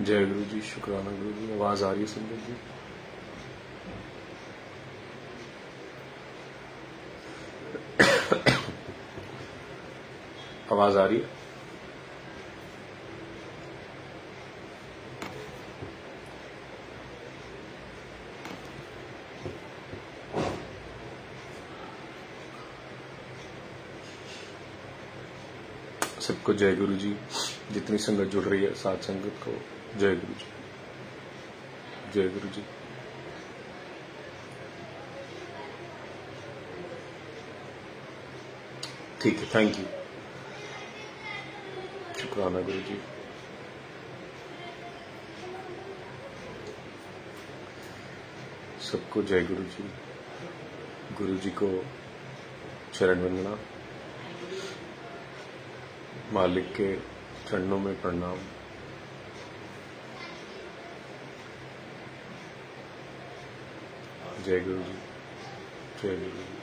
जय गुरु जी, शुक्राना गुरु जी। आवाज आ रही है संगत जी? आवाज आ रही है? सबको जय गुरु जी। जितनी संगत जुड़ रही है साथ संगत को जय गुरु जी, जय गुरु जी। ठीक है, थैंक यू, शुक्राना गुरु जी। सबको जय गुरु जी। गुरु जी को चरण वंदना, मालिक के चरणों में प्रणाम। जय गुरु जी, जय गुरु जी।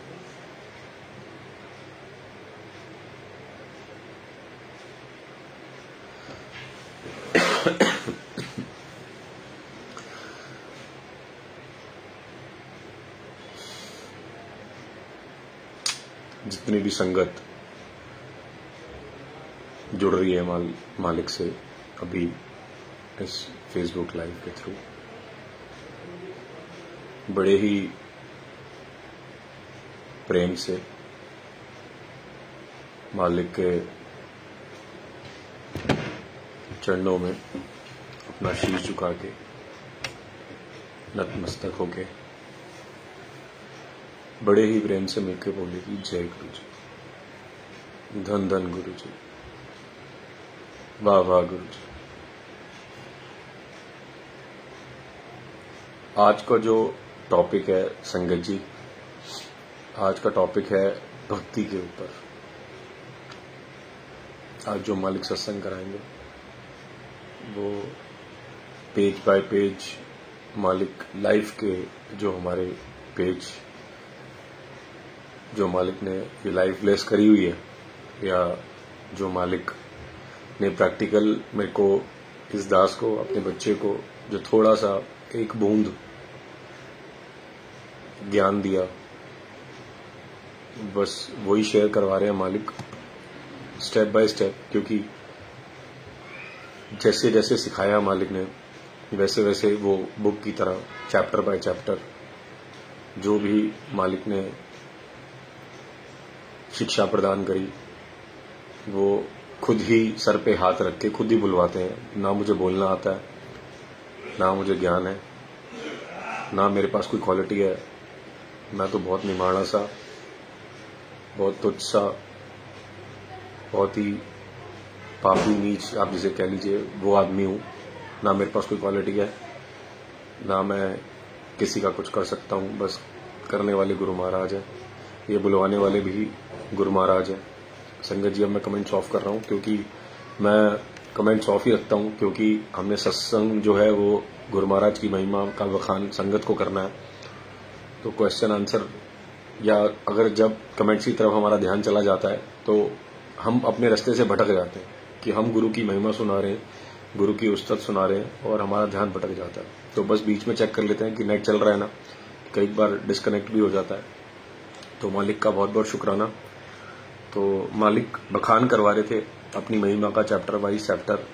जितनी भी संगत जुड़ रही है मालिक से अभी इस फेसबुक लाइव के थ्रू, बड़े ही प्रेम से मालिक के चरणों में अपना शीश झुका के नतमस्तक होके बड़े ही प्रेम से मिलकर बोलेगी जय गुरु जी, धन धन गुरु जी, वाह वाह गुरु जी। आज का जो टॉपिक है संगत जी, आज का टॉपिक है भक्ति के ऊपर। आज जो मालिक सत्संग कराएंगे वो पेज बाय पेज मालिक लाइफ के जो हमारे पेज जो मालिक ने ये लाइफ ब्लेस करी हुई है, या जो मालिक ने प्रैक्टिकल मेरे को, इस दास को, अपने बच्चे को जो थोड़ा सा एक बूंद ज्ञान दिया, बस वही शेयर करवा रहे हैं मालिक स्टेप बाय स्टेप। क्योंकि जैसे जैसे सिखाया मालिक ने वैसे वैसे वो बुक की तरह चैप्टर बाय चैप्टर जो भी मालिक ने शिक्षा प्रदान करी वो खुद ही सर पे हाथ रख के खुद ही बुलवाते हैं। ना मुझे बोलना आता है, ना मुझे ज्ञान है, ना मेरे पास कोई क्वालिटी है। मैं तो बहुत निमाड़ा सा, बहुत तुच्छ सा, बहुत ही पापी नीच आप जिसे कह लीजिए वो आदमी हूं। ना मेरे पास कोई क्वालिटी है, ना मैं किसी का कुछ कर सकता हूं। बस करने वाले गुरु महाराज हैं, ये बुलवाने वाले भी गुरु महाराज हैं। संगत जी अब मैं कमेंट्स ऑफ कर रहा हूं, क्योंकि मैं कमेंट्स ऑफ ही रखता हूं, क्योंकि हमने सत्संग जो है वो गुरु महाराज की महिमा का बखान संगत को करना है। तो क्वेश्चन आंसर, या अगर जब कमेंट्स की तरफ हमारा ध्यान चला जाता है तो हम अपने रास्ते से भटक जाते हैं कि हम गुरु की महिमा सुना रहे हैं, गुरु की उस्तत सुना रहे हैं, और हमारा ध्यान भटक जाता है। तो बस बीच में चेक कर लेते हैं कि नेट चल रहा है ना, कई बार डिस्कनेक्ट भी हो जाता है। तो मालिक का बहुत बहुत शुक्राना। तो मालिक बखान करवा रहे थे अपनी महिमा का चैप्टर वाइज चैप्टर।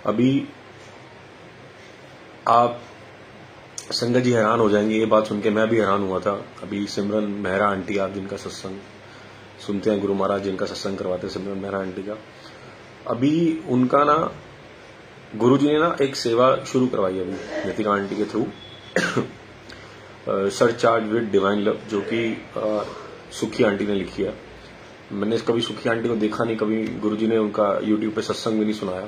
अभी आप संगत जी हैरान हो जाएंगे ये बात सुन के, मैं भी हैरान हुआ था। अभी सिमरन मेहरा आंटी, आप जिनका सत्संग सुनते हैं, गुरु महाराज जिनका सत्संग करवाते हैं, सिमरन मेहरा आंटी का, अभी उनका ना गुरु जी ने ना एक सेवा शुरू करवाई अभी नितिका आंटी के through, surcharge with divine love, जो कि सुखी आंटी ने लिखी है। मैंने कभी सुखी आंटी को देखा नहीं, कभी गुरुजी ने उनका यूट्यूब पे सत्संग भी नहीं सुनाया,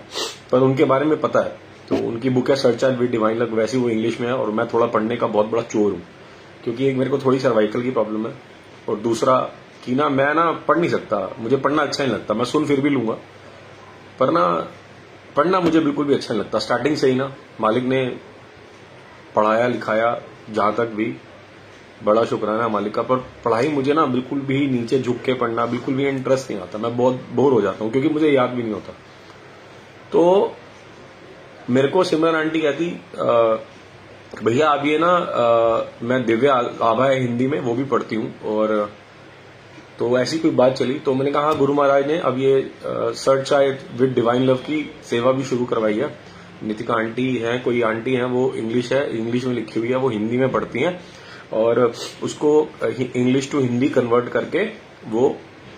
पर उनके बारे में पता है। तो उनकी बुक है सरचार्ज विद डिवाइन लव, वैसे वो इंग्लिश में है, और मैं थोड़ा पढ़ने का बहुत बड़ा चोर हूं, क्योंकि एक मेरे को थोड़ी सर्वाइकल की प्रॉब्लम है, और दूसरा कि ना मैं ना पढ़ नहीं सकता, मुझे पढ़ना अच्छा नहीं लगता। मैं सुन फिर भी लूंगा, पर ना पढ़ना मुझे बिल्कुल भी अच्छा नहीं लगता। स्टार्टिंग से ही ना मालिक ने पढ़ाया लिखाया जहां तक भी, बड़ा शुक्राना मालिक का। पर पढ़ाई मुझे ना बिल्कुल भी नीचे झुक के पढ़ना बिल्कुल भी इंटरेस्ट नहीं आता, मैं बहुत बोर हो जाता हूं, क्योंकि मुझे याद भी नहीं होता। तो मेरे को सिमरन आंटी कहती भैया आप ये ना मैं दिव्य आभा है हिंदी में, वो भी पढ़ती हूँ, और तो ऐसी कोई बात चली तो मैंने कहा हाँ गुरु महाराज ने अब ये search child with divine love की सेवा भी शुरू करवाई है। नितिका आंटी है, कोई आंटी है, वो इंग्लिश है, इंग्लिश में लिखी हुई है, वो हिंदी में पढ़ती हैं और उसको इंग्लिश टू हिंदी कन्वर्ट करके वो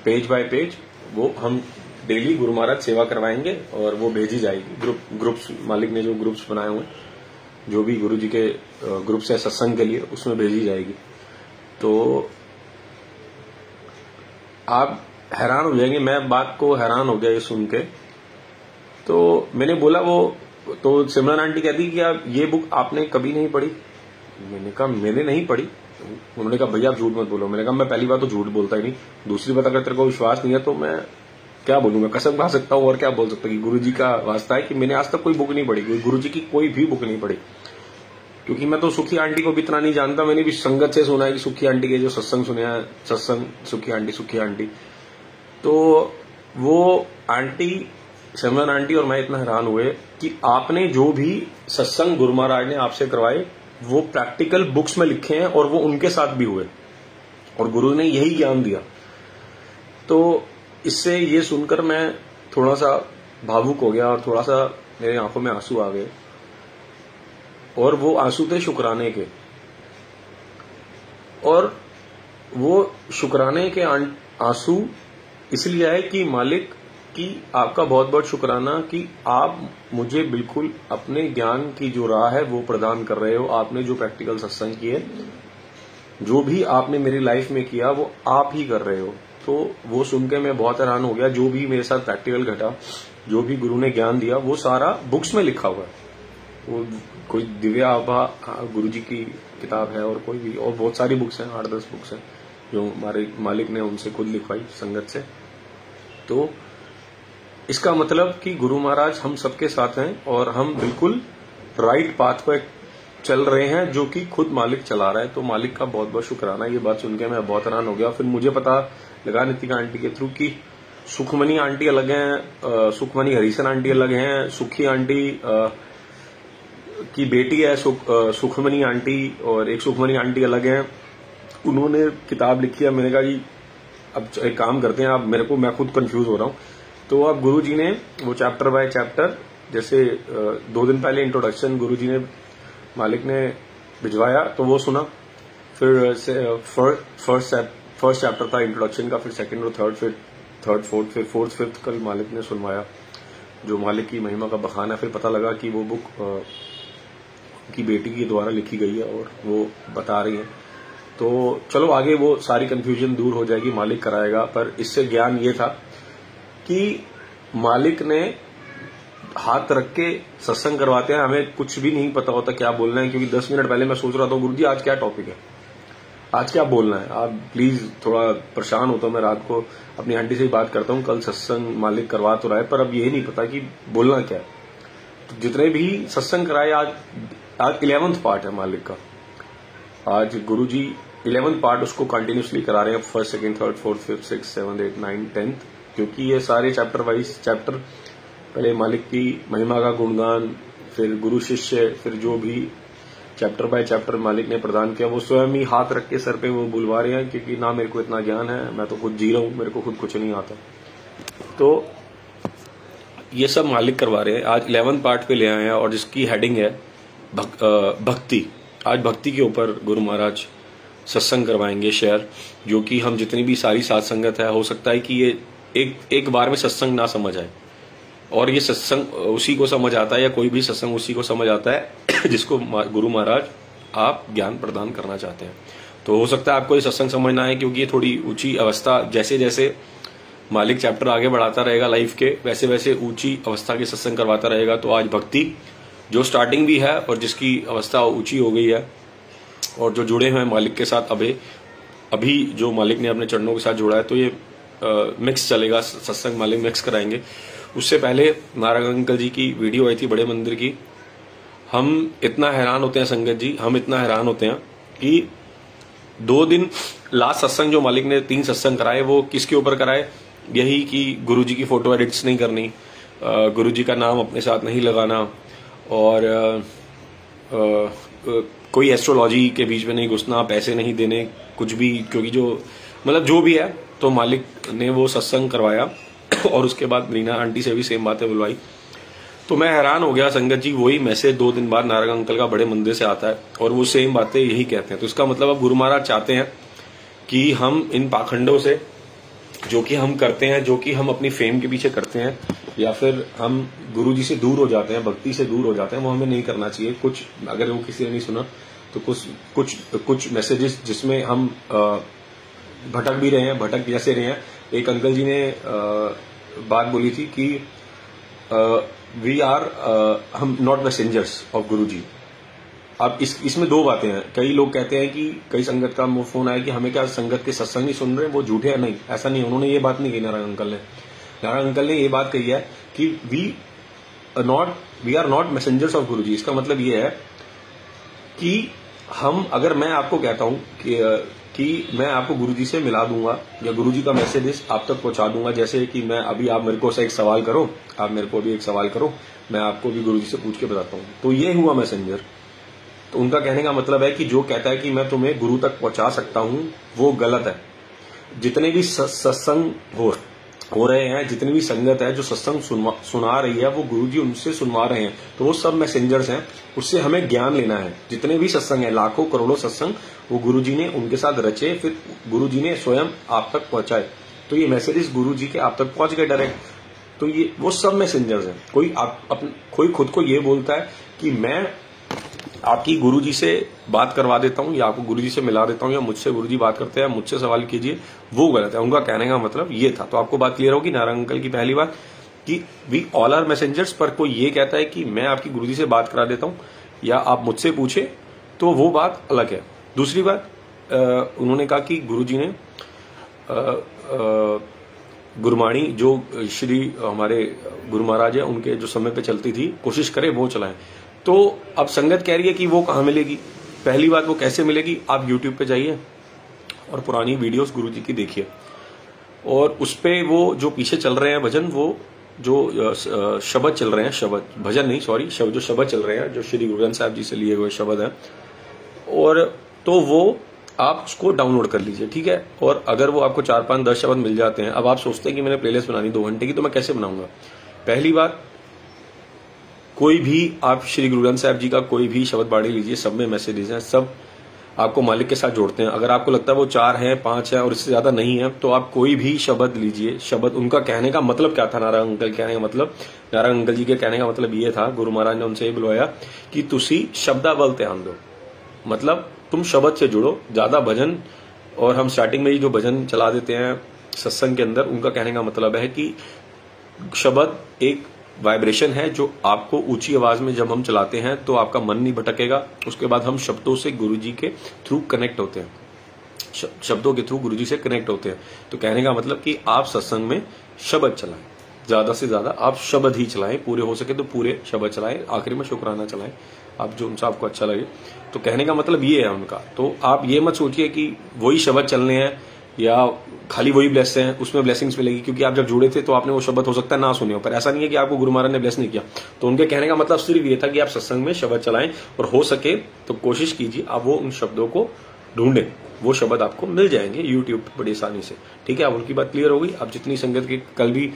पेज बाय पेज वो हम डेली गुरु महाराज सेवा करवाएंगे और वो भेजी जाएगी। ग्रुप्स मालिक ने जो ग्रुप्स बनाए हुए जो भी गुरु जी के ग्रुप्स है सत्संग के लिए, उसमें भेजी जाएगी। तो आप हैरान हो जाएंगे, मैं बात को हैरान हो गया ये सुन के। तो मैंने बोला वो, तो सिमरन आंटी कहती कि आप ये बुक आपने कभी नहीं पढ़ी? मैंने कहा मैंने नहीं पढ़ी। उन्होंने कहा भैया आप झूठ मत बोलो। मैंने कहा मैं पहली बात तो झूठ बोलता ही नहीं, दूसरी बात अगर तेरे को विश्वास नहीं है तो मैं क्या बोलूं, मैं कसम खा सकता हूं और क्या बोल सकता हूं कि गुरु जी का वास्ता है कि मैंने आज तक कोई बुक नहीं पढ़ी, गुरु जी की कोई भी बुक नहीं पढ़ी। क्योंकि मैं तो सुखी आंटी को भी इतना नहीं जानता, मैंने भी संगत से सुना है कि सुखी आंटी के जो सत्संग सुने हैं, सत्संग सुखी आंटी। तो वो आंटी सिमरन आंटी और मैं इतना हैरान हुए कि आपने जो भी सत्संग गुरु महाराज ने आपसे करवाए वो प्रैक्टिकल बुक्स में लिखे हैं और वो उनके साथ भी हुए और गुरु ने यही ज्ञान दिया। तो इससे ये सुनकर मैं थोड़ा सा भावुक हो गया और थोड़ा सा मेरे आंखों में आंसू आ गए, और वो आंसू थे शुक्राने के। और वो शुक्राने के आंसू इसलिए आए कि मालिक कि आपका बहुत बहुत शुक्राना कि आप मुझे बिल्कुल अपने ज्ञान की जो राह है वो प्रदान कर रहे हो। आपने जो प्रैक्टिकल सत्संग किए, जो भी आपने मेरी लाइफ में किया वो आप ही कर रहे हो। तो वो सुन के मैं बहुत हैरान हो गया। जो भी मेरे साथ प्रैक्टिकल घटा, जो भी गुरु ने ज्ञान दिया वो सारा बुक्स में लिखा हुआ है। वो कोई दिव्य आभा गुरु जी की किताब है और कोई भी और बहुत सारी बुक्स हैं, 8-10 बुक्स हैं जो हमारे मालिक ने उनसे खुद लिखवाई संगत से। तो इसका मतलब कि गुरु महाराज हम सबके साथ हैं और हम बिल्कुल राइट पाथ पर चल रहे हैं जो कि खुद मालिक चला रहा है। तो मालिक का बहुत बहुत शुक्राना। ये बात सुन के मैं बहुत हैरान हो गया। फिर मुझे पता लगा नितिका आंटी के थ्रू कि सुखमनी आंटी अलग हैं, सुखमनी हरीशन आंटी अलग हैं, सुखी आंटी की बेटी है सुखमनी आंटी, और एक सुखमनी आंटी अलग हैं। उन्होंने किताब लिखी है। मैंने कहा जी अब एक काम करते हैं, आप मेरे को, मैं खुद कंफ्यूज हो रहा हूं। तो अब गुरु जी ने वो चैप्टर बाय चैप्टर, जैसे 2 दिन पहले इंट्रोडक्शन गुरु जी ने मालिक ने भिजवाया तो वो सुना, फिर फर्स्ट चैप्टर था इंट्रोडक्शन का, फिर सेकंड और थर्ड, फिर थर्ड फोर्थ, फिर फोर्थ फिफ्थ कल मालिक ने सुनवाया जो मालिक की महिमा का बखान है। फिर पता लगा कि वो बुक की बेटी के द्वारा लिखी गई है और वो बता रही है। तो चलो आगे वो सारी कंफ्यूजन दूर हो जाएगी, मालिक कराएगा। पर इससे ज्ञान ये था कि मालिक ने हाथ रख के सत्संग करवाते हैं, हमें कुछ भी नहीं पता होता क्या बोलना है। क्योंकि 10 मिनट पहले मैं सोच रहा था गुरु जी आज क्या टॉपिक है, आज क्या बोलना है, आप प्लीज, थोड़ा परेशान होता हूं मैं रात को, अपनी आंटी से ही बात करता हूं कल सत्संग मालिक करवा तो रहा है पर अब यही नहीं पता कि बोलना क्या है। तो जितने भी सत्संग कराए आज 11th पार्ट है मालिक का। आज गुरु जी 11th पार्ट उसको कंटिन्यूसली करा रहे हैं, 1st, 2nd, 3rd, 4th, 5th, 6th, 7th, 8th, 9th, 10th, क्योंकि ये सारे चैप्टर वाइज चैप्टर, पहले मालिक की महिमा का गुणगान, फिर गुरु शिष्य, फिर जो भी चैप्टर बाय चैप्टर मालिक ने प्रदान किया वो स्वयं ही हाथ रख के सर पे वो बुलवा रहे हैं। क्योंकि ना मेरे को इतना ज्ञान है, मैं तो खुद जी रहा हूं, मेरे को खुद कुछ नहीं आता। तो ये सब मालिक करवा रहे हैं। आज 11th पार्ट पे ले आए हैं और जिसकी हेडिंग है भक्ति। आज भक्ति के ऊपर गुरु महाराज सत्संग करवाएंगे शेयर, जो कि हम जितनी भी सारी साथ संगत है, हो सकता है कि ये एक बार में सत्संग ना समझ आए, और ये सत्संग उसी को समझ आता है, या कोई भी सत्संग उसी को समझ आता है जिसको गुरु महाराज आप ज्ञान प्रदान करना चाहते हैं। तो हो सकता है आपको ये सत्संग समझना है, क्योंकि ये थोड़ी ऊंची अवस्था, जैसे जैसे मालिक चैप्टर आगे बढ़ाता रहेगा लाइफ के, वैसे वैसे ऊंची अवस्था के सत्संग करवाता रहेगा। तो आज भक्ति जो स्टार्टिंग भी है और जिसकी अवस्था ऊंची हो गई है, और जो जुड़े हुए हैं मालिक के साथ अभी जो मालिक ने अपने चरणों के साथ जोड़ा है, तो ये मिक्स चलेगा, सत्संग मालिक मिक्स कराएंगे। उससे पहले नारायण अंकल जी की वीडियो आई थी बड़े मंदिर की। हम इतना हैरान होते हैं संगत जी, हम इतना हैरान होते हैं कि 2 दिन लास्ट सत्संग जो मालिक ने 3 सत्संग कराए, वो किसके ऊपर कराए? यही कि गुरु जी की फोटो एडिट्स नहीं करनी, गुरु जी का नाम अपने साथ नहीं लगाना, और कोई एस्ट्रोलॉजी के बीच में नहीं घुसना, पैसे नहीं देने कुछ भी, क्योंकि जो मतलब जो भी है, तो मालिक ने वो सत्संग करवाया और उसके बाद रीना आंटी से भी सेम बातें बुलवाई। तो मैं हैरान हो गया, संगत जी वही मैसेज 2 दिन बाद नारंग अंकल का बड़े मंदिर से आता है और वो सेम बातें यही कहते हैं। तो इसका मतलब अब गुरु महाराज चाहते हैं कि हम इन पाखंडों से, जो कि हम करते हैं, जो कि हम अपनी फेम के पीछे करते हैं, या फिर हम गुरु जी से दूर हो जाते हैं, भक्ति से दूर हो जाते हैं, वो हमें नहीं करना चाहिए। कुछ अगर वो किसी ने नहीं सुना तो कुछ मैसेजेस जिसमें हम भटक भी रहे हैं, भटक जैसे रहे हैं। एक अंकल जी ने बात बोली थी कि वी आर हम नॉट मैसेंजर्स ऑफ गुरु जी। अब इसमें 2 बातें हैं। कई लोग कहते हैं कि कई संगत का फोन आया कि हमें क्या संगत के सत्संग नहीं सुन रहे, वो झूठे हैं। नहीं, ऐसा नहीं, उन्होंने ये बात नहीं कही। नारायण अंकल ने ये बात कही है कि we are not messengers of Guru ji. इसका मतलब ये है कि हम, अगर मैं आपको कहता हूं कि मैं आपको गुरुजी से मिला दूंगा या गुरुजी का मैसेज आप तक पहुंचा दूंगा, जैसे कि मैं अभी, आप मेरे को एक सवाल करो, आप मेरे को भी एक सवाल करो, मैं आपको भी गुरुजी से पूछ के बताता हूं, तो ये हुआ मैसेंजर। तो उनका कहने का मतलब है कि जो कहता है कि मैं तुम्हें गुरु तक पहुंचा सकता हूं, वो गलत है। जितने भी सत्संग हो रहे हैं, जितनी भी संगत है जो सत्संग सुना रही है, वो गुरुजी उनसे सुनवा रहे हैं, तो वो सब मैसेंजर्स हैं। उससे हमें ज्ञान लेना है। जितने भी सत्संग है, लाखों करोड़ों सत्संग, वो गुरुजी ने उनके साथ रचे, फिर गुरुजी ने स्वयं आप तक पहुंचाए। तो ये मैसेजेस गुरुजी के आप तक पहुंच गए डायरेक्ट। तो ये वो सब मैसेंजर्स हैं। कोई खुद को ये बोलता है कि मैं आपकी गुरुजी से बात करवा देता हूं, या आपको गुरुजी से मिला देता हूं, या मुझसे गुरुजी बात करते हैं, मुझसे सवाल कीजिए, वो गलत है। उनका कहने का मतलब ये था। तो आपको बात क्लियर होगी नारायण अंकल की पहली बात कि वी ऑल आर मैसेंजर्स। पर कोई ये कहता है कि मैं आपकी गुरुजी से बात करा देता हूं या आप मुझसे पूछे, तो वो बात अलग है। दूसरी बात, उन्होंने कहा कि गुरुजी ने गुरबाणी जो श्री हमारे गुरु महाराज है उनके जो समय पे चलती थी, कोशिश करें वो चलाएं। तो अब संगत कह रही है कि वो कहाँ मिलेगी। पहली बात, वो कैसे मिलेगी? आप YouTube पे जाइए और पुरानी वीडियोस गुरुजी की देखिए, और उस पे वो जो पीछे चल रहे हैं भजन, वो जो शब्द चल रहे हैं, शब्द, भजन नहीं, सॉरी, जो शब्द चल रहे हैं, जो श्री गुरु ग्रंथ साहब जी से लिए हुए शब्द हैं, और तो वो आप उसको डाउनलोड कर लीजिए, ठीक है। और अगर वो आपको 4, 5, 10 शब्द मिल जाते हैं, अब आप सोचते हैं कि मैंने प्लेलिस्ट बनानी 2 घंटे की, तो मैं कैसे बनाऊंगा? पहली बात, कोई भी आप श्री गुरु ग्रंथ साहब जी का कोई भी शब्द बाड़ी लीजिए, सब में मैसेजेस हैं, सब आपको मालिक के साथ जोड़ते हैं। अगर आपको लगता है वो 4 है, 5 है और इससे ज्यादा नहीं है, तो आप कोई भी शब्द लीजिए। शब्द, उनका कहने का मतलब क्या था? नारायण अंकल कहने का मतलब, नारायण अंकल जी के कहने का मतलब ये था, गुरु महाराज ने उनसे ये बुलवाया कि तुसी शब्दावल ध्यान दो, मतलब तुम शब्द से जुड़ो, ज्यादा भजन। और हम स्टार्टिंग में ही जो भजन चला देते हैं सत्संग के अंदर, उनका कहने का मतलब है कि शब्द एक वाइब्रेशन है जो आपको ऊंची आवाज में जब हम चलाते हैं तो आपका मन नहीं भटकेगा। उसके बाद हम शब्दों से गुरुजी के थ्रू कनेक्ट होते हैं, शब्दों के थ्रू गुरुजी से कनेक्ट होते हैं। तो कहने का मतलब कि आप सत्संग में शब्द चलाएं, ज्यादा से ज्यादा आप शब्द ही चलाएं, पूरे हो सके तो पूरे शब्द चलाएं, आखिरी में शुक्राना चलाएं, आप जो उनसे आपको अच्छा लगे। तो कहने का मतलब ये है उनका। तो आप ये मत सोचिए कि वही शब्द चलने हैं या खाली वही ब्लेस हैं, उसमें ब्लेसिंग्स मिलेगी, क्योंकि आप जब जुड़े थे तो आपने वो शब्द हो सकता है ना सुने हो, पर ऐसा नहीं है कि आपको गुरु महाराज ने ब्लेस नहीं किया। तो उनके कहने का मतलब सिर्फ ये था कि आप सत्संग में शब्द चलाएं, और हो सके तो कोशिश कीजिए आप वो उन शब्दों को ढूंढें, वो शब्द आपको मिल जाएंगे यूट्यूब पर बड़ी आसानी से, ठीक है। अब उनकी बात क्लियर हो गई। अब जितनी संगत की, कल भी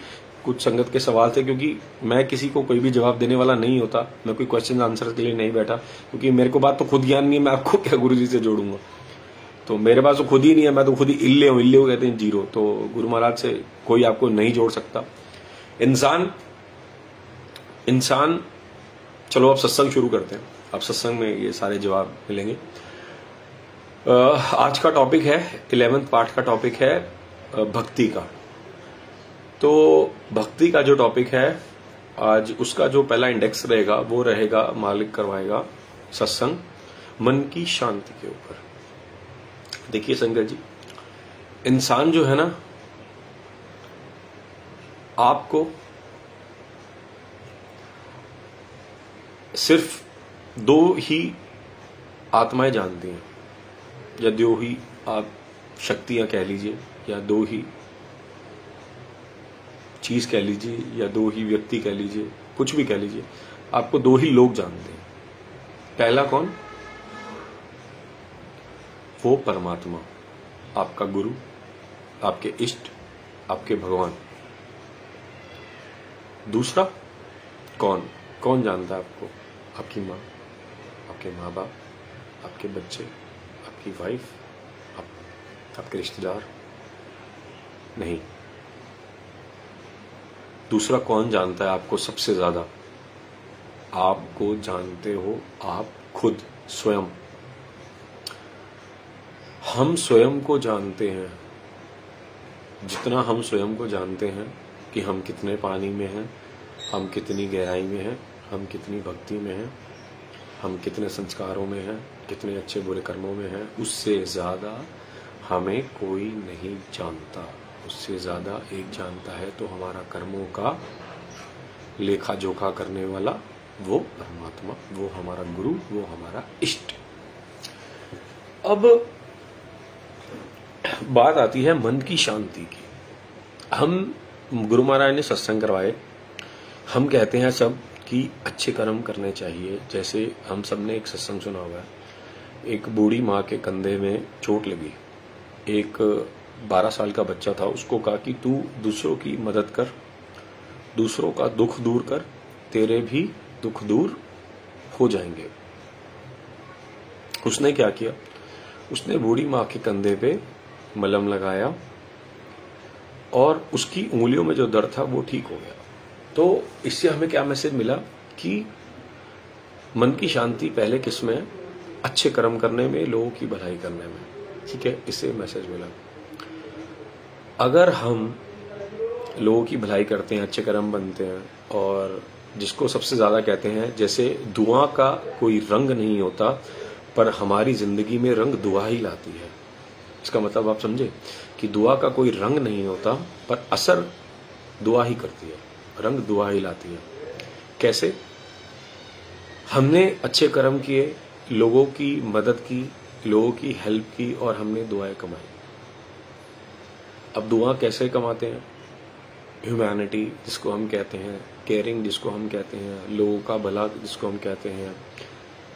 कुछ संगत के सवाल थे, क्योंकि मैं किसी को कोई भी जवाब देने वाला नहीं होता, मैं कोई क्वेश्चन आंसर के लिए नहीं बैठा, क्योंकि मेरे को बात तो खुद ज्ञान नहीं है, मैं आपको क्या गुरुजी से जोड़ूंगा। तो मेरे पास तो खुद ही नहीं है, मैं तो खुद ही इल्ले हूं, इल्ले कहते हैं जीरो। तो गुरु महाराज से कोई आपको नहीं जोड़ सकता। इंसान चलो अब सत्संग शुरू करते हैं। अब सत्संग में ये सारे जवाब मिलेंगे। आज का टॉपिक है 11th पार्ट का टॉपिक है भक्ति का। तो भक्ति का जो टॉपिक है आज, उसका जो पहला इंडेक्स रहेगा वो रहेगा, मालिक करवाएगा सत्संग मन की शांति के ऊपर। देखिए संगत जी, इंसान जो है ना, आपको सिर्फ 2 ही आत्माएं जानती हैं, या 2 ही आप शक्तियां कह लीजिए, या 2 ही चीज कह लीजिए, या 2 ही व्यक्ति कह लीजिए, कुछ भी कह लीजिए। आपको दो ही लोग जानते हैं। पहला कौन? वो परमात्मा, आपका गुरु, आपके इष्ट, आपके भगवान। दूसरा कौन? कौन जानता है आपको? आपकी माँ, आपके माँ बाप, आपके बच्चे, आपकी वाइफ, आपके रिश्तेदार नहीं। दूसरा कौन जानता है आपको सबसे ज्यादा? आपको जानते हो आप खुद, स्वयं। हम स्वयं को जानते हैं। जितना हम स्वयं को जानते हैं कि हम कितने पानी में हैं, हम कितनी गहराई में हैं, हम कितनी भक्ति में हैं, हम कितने संस्कारों में हैं, कितने अच्छे बुरे कर्मों में हैं, उससे ज्यादा हमें कोई नहीं जानता। उससे ज्यादा एक जानता है तो हमारा कर्मों का लेखा जोखा करने वाला वो परमात्मा, वो हमारा गुरु, वो हमारा इष्ट। अब बात आती है मन की शांति की। हम गुरु महाराज ने सत्संग करवाए, हम कहते हैं सब कि अच्छे कर्म करने चाहिए। जैसे हम सब ने एक सत्संग सुना हुआ है, एक बूढ़ी माँ के कंधे में चोट लगी, एक 12 साल का बच्चा था, उसको कहा कि तू दूसरों की मदद कर, दूसरों का दुख दूर कर, तेरे भी दुख दूर हो जाएंगे। उसने क्या किया? उसने बूढ़ी माँ के कंधे पे मलहम लगाया और उसकी उंगलियों में जो दर्द था वो ठीक हो गया। तो इससे हमें क्या मैसेज मिला कि मन की शांति पहले किस में? अच्छे कर्म करने में, लोगों की भलाई करने में। ठीक है, इससे मैसेज मिला। अगर हम लोगों की भलाई करते हैं, अच्छे कर्म बनते हैं, और जिसको सबसे ज्यादा कहते हैं, जैसे दुआ का कोई रंग नहीं होता पर हमारी जिंदगी में रंग दुआ ही लाती है। इसका मतलब आप समझे कि दुआ का कोई रंग नहीं होता पर असर दुआ ही करती है, रंग दुआ ही लाती है। कैसे? हमने अच्छे कर्म किए, लोगों की मदद की, लोगों की हेल्प की और हमने दुआएं कमाई। अब दुआ कैसे कमाते हैं? ह्यूमैनिटी जिसको हम कहते हैं, केयरिंग जिसको हम कहते हैं, लोगों का भला जिसको हम कहते हैं।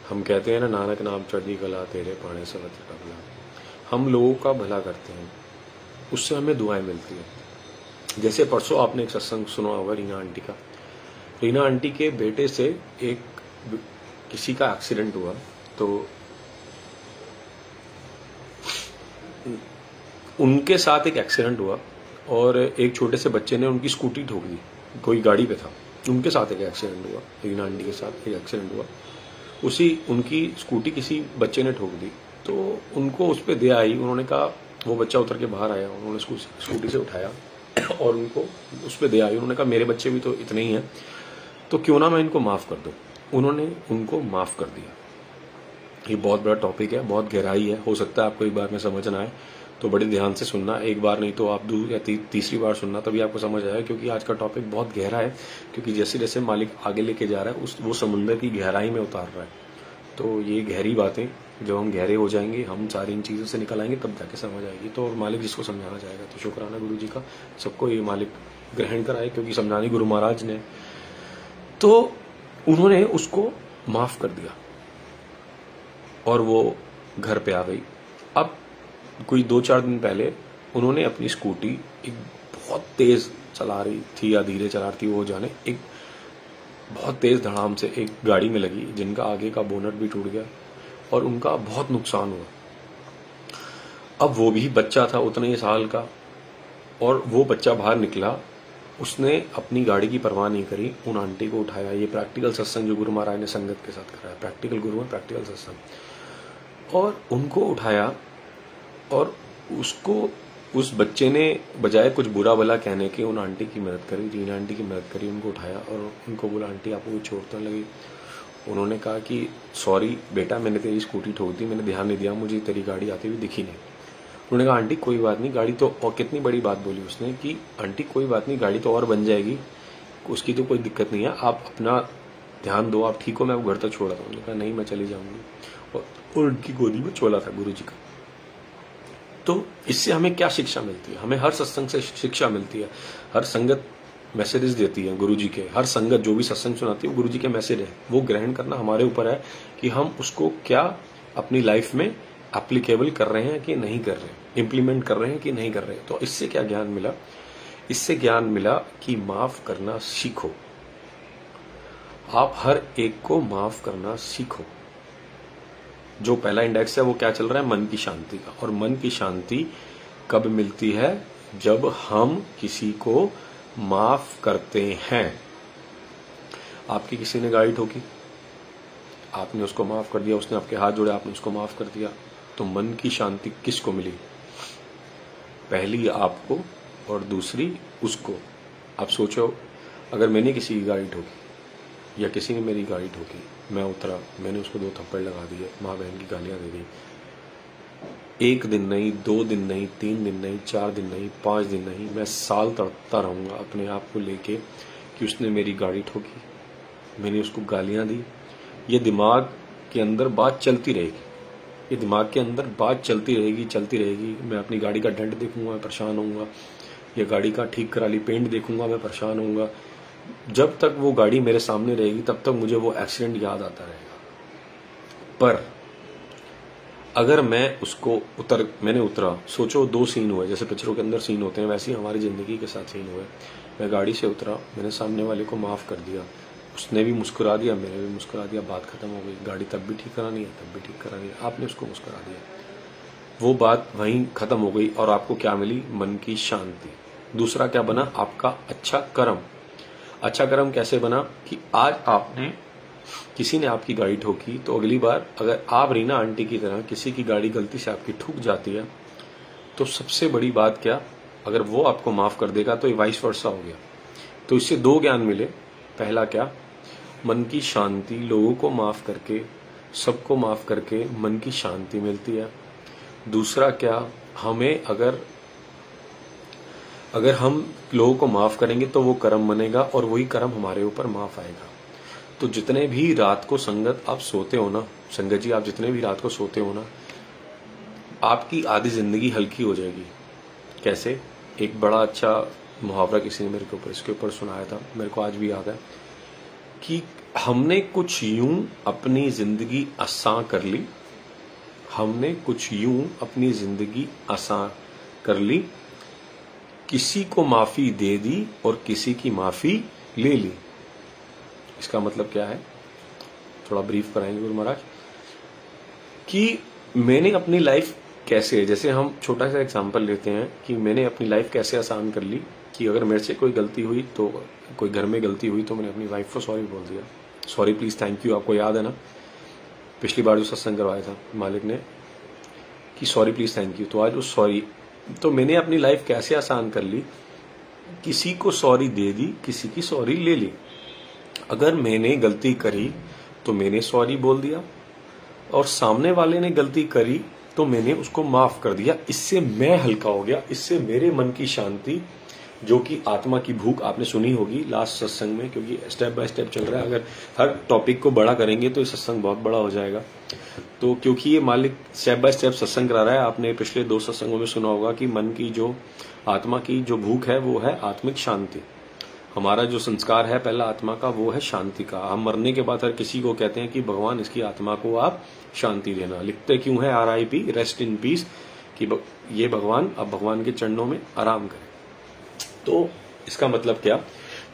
हम कहते हैं ना, नानक नाम चढ़ी गला तेरे पाने से वत्र का भला। हम लोगों का भला करते हैं, उससे हमें दुआएं मिलती हैं। जैसे परसों आपने एक सत्संग सुना होगा रीना आंटी का। रीना आंटी के बेटे से एक किसी का एक्सीडेंट हुआ, तो उनके साथ एक एक्सीडेंट हुआ और एक छोटे से बच्चे ने उनकी स्कूटी ठोक दी, कोई गाड़ी पे था, उनके साथ एक एक्सीडेंट हुआ, रीना आंटी के साथ एक एक्सीडेंट हुआ। उसी उनकी स्कूटी किसी बच्चे ने ठोक दी, तो उनको उस पर दया आई। उन्होंने कहा, वो बच्चा उतर के बाहर आया, उन्होंने स्कूटी से उठाया और उनको उस पर दया आई। उन्होंने कहा मेरे बच्चे भी तो इतने ही हैं, तो क्यों ना मैं इनको माफ कर दूं। उन्होंने उनको माफ कर दिया। ये बहुत बड़ा टॉपिक है, बहुत गहराई है, हो सकता है आपको एक बार में समझ ना आए, तो बड़े ध्यान से सुनना। एक बार नहीं तो आप दूसरी या तीसरी बार सुनना, तभी आपको समझ आएगा, क्योंकि आज का टॉपिक बहुत गहरा है। क्योंकि जैसे जैसे मालिक आगे लेके जा रहा है वो समुद्र की गहराई में उतार रहा है। तो ये गहरी बातें, जब हम गहरे हो जाएंगे, हम सारी इन चीज़ों से निकल आएंगे, तब जाके समझ आएगी। तो मालिक जिसको समझाना चाहेगा, तो शुक्राना गुरु जी का, सबको ये मालिक ग्रहण कराए, क्योंकि समझानी गुरु महाराज ने। तो उन्होंने उसको माफ कर दिया और वो घर पे आ गई। अब कोई 2-4 दिन पहले उन्होंने अपनी स्कूटी एक बहुत तेज चला रही थी या धीरे चला रही थी, वो जाने, एक बहुत तेज धड़ाम से एक गाड़ी में लगी, जिनका आगे का बोनट भी टूट गया और उनका बहुत नुकसान हुआ। अब वो भी बच्चा था उतने ही साल का, और वो बच्चा बाहर निकला, उसने अपनी गाड़ी की परवाह नहीं करी, उन आंटी को उठाया। ये प्रैक्टिकल सत्संग जो गुरु महाराज ने संगत के साथ कराया, प्रैक्टिकल गुरु है, प्रैक्टिकल सत्संग। और उनको उठाया और उसको, उस बच्चे ने बजाय कुछ बुरा भला कहने के उन आंटी की मदद करी, रीना आंटी की मदद करी, उनको उठाया और उनको बोला, आंटी आपको कुछ चोट तो लगी? उन्होंने कहा कि सॉरी बेटा, मैंने तेरी स्कूटी ठोक दी, मैंने ध्यान नहीं दिया, मुझे तेरी गाड़ी आती हुई दिखी नहीं। उन्होंने कहा आंटी कोई बात नहीं, गाड़ी तो, और कितनी बड़ी बात बोली उसने कि आंटी कोई बात नहीं, गाड़ी तो और बन जाएगी, उसकी तो कोई दिक्कत नहीं है, आप अपना ध्यान दो, आप ठीक हो, मैं वो घर तक छोड़ा था। उन्होंने कहा नहीं मैं चली जाऊंगी, और उनकी गोदी में चोला था गुरु जी का। तो इससे हमें क्या शिक्षा मिलती है? हमें हर सत्संग से शिक्षा मिलती है, हर संगत मैसेजेस देती है गुरु जी के। हर संगत जो भी सत्संग सुनाती है वो गुरु जी के मैसेज है, वो ग्रहण करना हमारे ऊपर है कि हम उसको क्या अपनी लाइफ में एप्लीकेबल कर रहे हैं कि नहीं कर रहे हैं, इम्प्लीमेंट कर रहे हैं कि नहीं कर रहे हैं। तो इससे क्या ज्ञान मिला? इससे ज्ञान मिला कि माफ करना सीखो। आप हर एक को माफ करना सीखो। जो पहला इंडेक्स है वो क्या चल रहा है? मन की शांति का। और मन की शांति कब मिलती है? जब हम किसी को माफ करते हैं। आपकी किसी ने गाड़ी ठोकी, आपने उसको माफ कर दिया, उसने आपके हाथ जोड़े, आपने उसको माफ कर दिया, तो मन की शांति किसको मिली? पहली आपको और दूसरी उसको। आप सोचो, अगर मैंने किसी की गाड़ी ठोकी या किसी ने मेरी गाड़ी ठोकी, मैं उतरा, मैंने उसको 2 थप्पड़ लगा दिए, माँ बहन की गालियां दे दी, 1 दिन नहीं, 2 दिन नहीं, 3 दिन नहीं, 4 दिन नहीं, 5 दिन नहीं, मैं साल तड़पता रहूंगा अपने आप को लेके कि उसने मेरी गाड़ी ठोकी, मैंने उसको गालियां दी। ये दिमाग के अंदर बात चलती रहेगी, ये दिमाग के अंदर बात चलती रहेगी। मैं अपनी गाड़ी का डेंट देखूंगा, मैं परेशान होऊंगा, ये गाड़ी का ठीक करा ली पेंट देखूंगा, मैं परेशान होऊंगा। जब तक वो गाड़ी मेरे सामने रहेगी तब तक मुझे वो एक्सीडेंट याद आता रहेगा। पर अगर मैं उसको मैंने उतरा, सोचो 2 सीन हुए, जैसे पिक्चरों के अंदर सीन होते हैं वैसे ही हमारी जिंदगी के साथ सीन हुए। मैं गाड़ी से उतरा, मैंने सामने वाले को माफ कर दिया, उसने भी मुस्कुरा दिया, मैंने भी मुस्कुरा दिया, बात खत्म हो गई। गाड़ी तब भी ठीक करानी है, तब भी ठीक करानी है, आपने उसको मुस्कुरा दिया, वो बात वहीं खत्म हो गई। और आपको क्या मिली? मन की शांति। दूसरा क्या बना? आपका अच्छा कर्म। अच्छा कर्म कैसे बना? कि आज आपने, किसी ने आपकी गाड़ी ठोकी, तो अगली बार अगर आप रीना आंटी की तरह किसी की गाड़ी गलती से आपकी ठुक जाती है, तो सबसे बड़ी बात क्या, अगर वो आपको माफ कर देगा तो ये वाइस वर्सा हो गया। तो इससे 2 ज्ञान मिले। पहला क्या? मन की शांति। लोगों को माफ करके, सबको माफ करके मन की शांति मिलती है। दूसरा क्या? हमें अगर हम लोगों को माफ करेंगे तो वो कर्म बनेगा और वही कर्म हमारे ऊपर माफ आएगा। तो जितने भी रात को संगत आप सोते हो ना, संगत जी आप जितने भी रात को सोते हो ना, आपकी आधी जिंदगी हल्की हो जाएगी। कैसे? एक बड़ा अच्छा मुहावरा किसी ने मेरे को इसके ऊपर सुनाया था, मेरे को आज भी याद है, कि हमने कुछ यूं अपनी जिंदगी आसान कर ली, हमने कुछ यूं अपनी जिंदगी आसान कर ली, किसी को माफी दे दी और किसी की माफी ले ली। इसका मतलब क्या है? थोड़ा ब्रीफ कराएंगे गुरु महाराज कि मैंने अपनी लाइफ कैसे, जैसे हम छोटा सा एग्जांपल लेते हैं कि मैंने अपनी लाइफ कैसे आसान कर ली, कि अगर मेरे से कोई गलती हुई, तो कोई घर में गलती हुई, तो मैंने अपनी वाइफ को सॉरी बोल दिया, सॉरी प्लीज थैंक यू। आपको याद है ना पिछली बार जो सत्संग करवाया था मालिक ने, कि सॉरी प्लीज थैंक यू, तो आज वो सॉरी। तो मैंने अपनी लाइफ कैसे आसान कर ली? किसी को सॉरी दे दी, किसी की सॉरी ले ली। अगर मैंने गलती करी तो मैंने सॉरी बोल दिया, और सामने वाले ने गलती करी तो मैंने उसको माफ कर दिया। इससे मैं हल्का हो गया, इससे मेरे मन की शांति, जो कि आत्मा की भूख, आपने सुनी होगी लास्ट सत्संग में, क्योंकि स्टेप बाय स्टेप चल रहा है। अगर हर टॉपिक को बड़ा करेंगे तो ये सत्संग बहुत बड़ा हो जाएगा। तो क्योंकि ये मालिक स्टेप बाय स्टेप सत्संग करा रहा है, आपने पिछले 2 सत्संगों में सुना होगा कि मन की जो, आत्मा की जो भूख है वो है आत्मिक शांति। हमारा जो संस्कार है पहला आत्मा का, वो है शांति का। हम मरने के बाद हर किसी को कहते हैं कि भगवान इसकी आत्मा को आप शांति देना। लिखते क्यों है RIP, रेस्ट इन पीस, कि ये भगवान अब भगवान के चरणों में आराम करें। तो इसका मतलब क्या,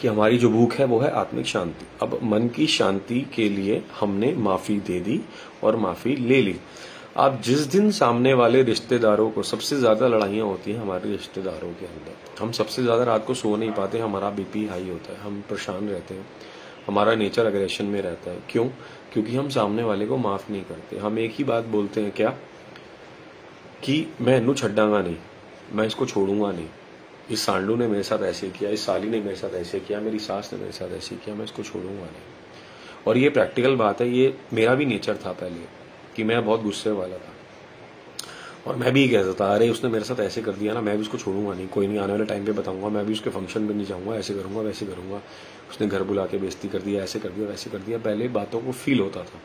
कि हमारी जो भूख है वो है आत्मिक शांति। अब मन की शांति के लिए हमने माफी दे दी और माफी ले ली। आप जिस दिन सामने वाले रिश्तेदारों को, सबसे ज्यादा लड़ाइयां होती हैं हमारे रिश्तेदारों के अंदर, हम सबसे ज्यादा रात को सो नहीं पाते, हमारा BP हाई होता है, हम परेशान रहते हैं, हमारा नेचर अग्रेशन में रहता है। क्यों? क्योंकि हम सामने वाले को माफ नहीं करते। हम एक ही बात बोलते हैं, क्या, कि मैं इन्नू छड्डांगा नहीं, मैं इसको छोड़ूंगा नहीं, इस सांडू ने मेरे साथ ऐसे किया, इस साली ने मेरे साथ ऐसे किया, मेरी सास ने मेरे साथ ऐसे किया, मैं इसको छोड़ूंगा नहीं। और ये प्रैक्टिकल बात है, ये मेरा भी नेचर था पहले, कि मैं बहुत गुस्से वाला था, और मैं भी कहता था, अरे उसने मेरे साथ ऐसे कर दिया ना, मैं भी उसको छोड़ूंगा नहीं, कोई नहीं, आने वाले टाइम पे बताऊंगा, मैं भी उसके फंक्शन में नहीं जाऊंगा, ऐसे करूंगा वैसे करूंगा, उसने घर बुला के बेइज्जती कर दिया, ऐसे कर दिया वैसे कर दिया। पहले बातों को फील होता था,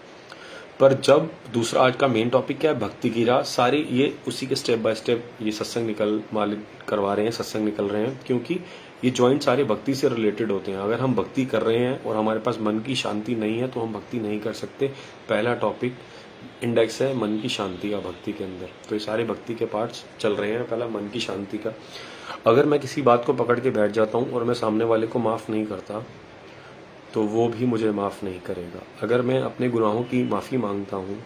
पर जब दूसरा, आज का मेन टॉपिक क्या है, भक्ति की राह, सारी ये उसी के स्टेप बाय स्टेप ये सत्संग मालिक करवा रहे हैं, सत्संग निकल रहे हैं, क्योंकि ये जॉइंट सारे भक्ति से रिलेटेड होते हैं। अगर हम भक्ति कर रहे हैं और हमारे पास मन की शांति नहीं है तो हम भक्ति नहीं कर सकते। पहला टॉपिक इंडेक्स है मन की शांति का भक्ति के अंदर। तो ये सारे भक्ति के पार्ट्स चल रहे हैं। पहला मन की शांति का, अगर मैं किसी बात को पकड़ के बैठ जाता हूँ और मैं सामने वाले को माफ नहीं करता तो वो भी मुझे माफ नहीं करेगा। अगर मैं अपने गुनाहों की माफी मांगता हूँ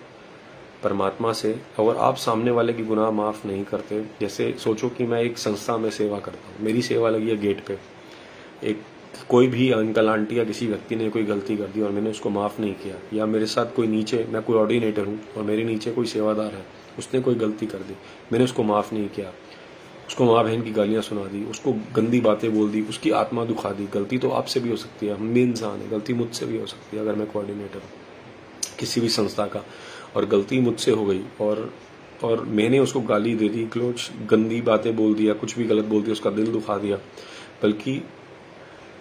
परमात्मा से और आप सामने वाले की गुनाह माफ नहीं करते, जैसे सोचो कि मैं एक संस्था में सेवा करता हूँ, मेरी सेवा लगी है गेट पे, एक कोई भी अंकल आंटी या किसी व्यक्ति ने कोई गलती कर दी और मैंने उसको माफ नहीं किया, या मेरे साथ कोई नीचे, मैं कोई ऑर्डिनेटर हूँ और मेरे नीचे कोई सेवादार है, उसने कोई गलती कर दी, मैंने उसको माफ नहीं किया, उसको माँ बहन की गालियां सुना दी, उसको गंदी बातें बोल दी, उसकी आत्मा दुखा दी। गलती तो आपसे भी हो सकती है, हम भी इंसान है, गलती मुझसे भी हो सकती है। अगर मैं कोऑर्डिनेटर हूँ किसी भी संस्था का और गलती मुझसे हो गई और मैंने उसको गाली दे दी, कुछ गंदी बातें बोल दिया, कुछ भी गलत बोल दिया, उसका दिल दुखा दिया, बल्कि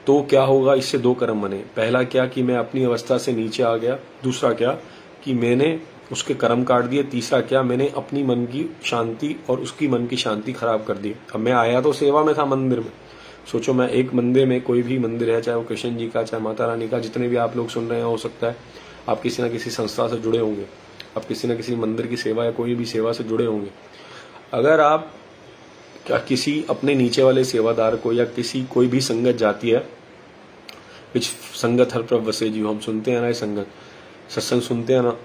तो क्या होगा, इससे दो कर्म बने। पहला क्या कि मैं अपनी अवस्था से नीचे आ गया, दूसरा क्या कि मैंने उसके कर्म काट दिए, तीसरा क्या मैंने अपनी मन की शांति और उसकी मन की शांति खराब कर दी। अब मैं आया तो सेवा में था मंदिर में, सोचो मैं एक मंदिर में, कोई भी मंदिर है, चाहे वो कृष्ण जी का, चाहे माता रानी का, जितने भी आप लोग सुन रहे हैं, हो सकता है आप किसी न किसी संस्था से जुड़े होंगे, आप किसी न किसी मंदिर की सेवा या कोई भी सेवा से जुड़े होंगे। अगर आप क्या किसी अपने नीचे वाले सेवादार को या किसी कोई भी संगत जाती है, विच संगत हर प्रभ वसे जीव, हम सुनते हैं ना ये संगत सत्संग सुनते हैं ना,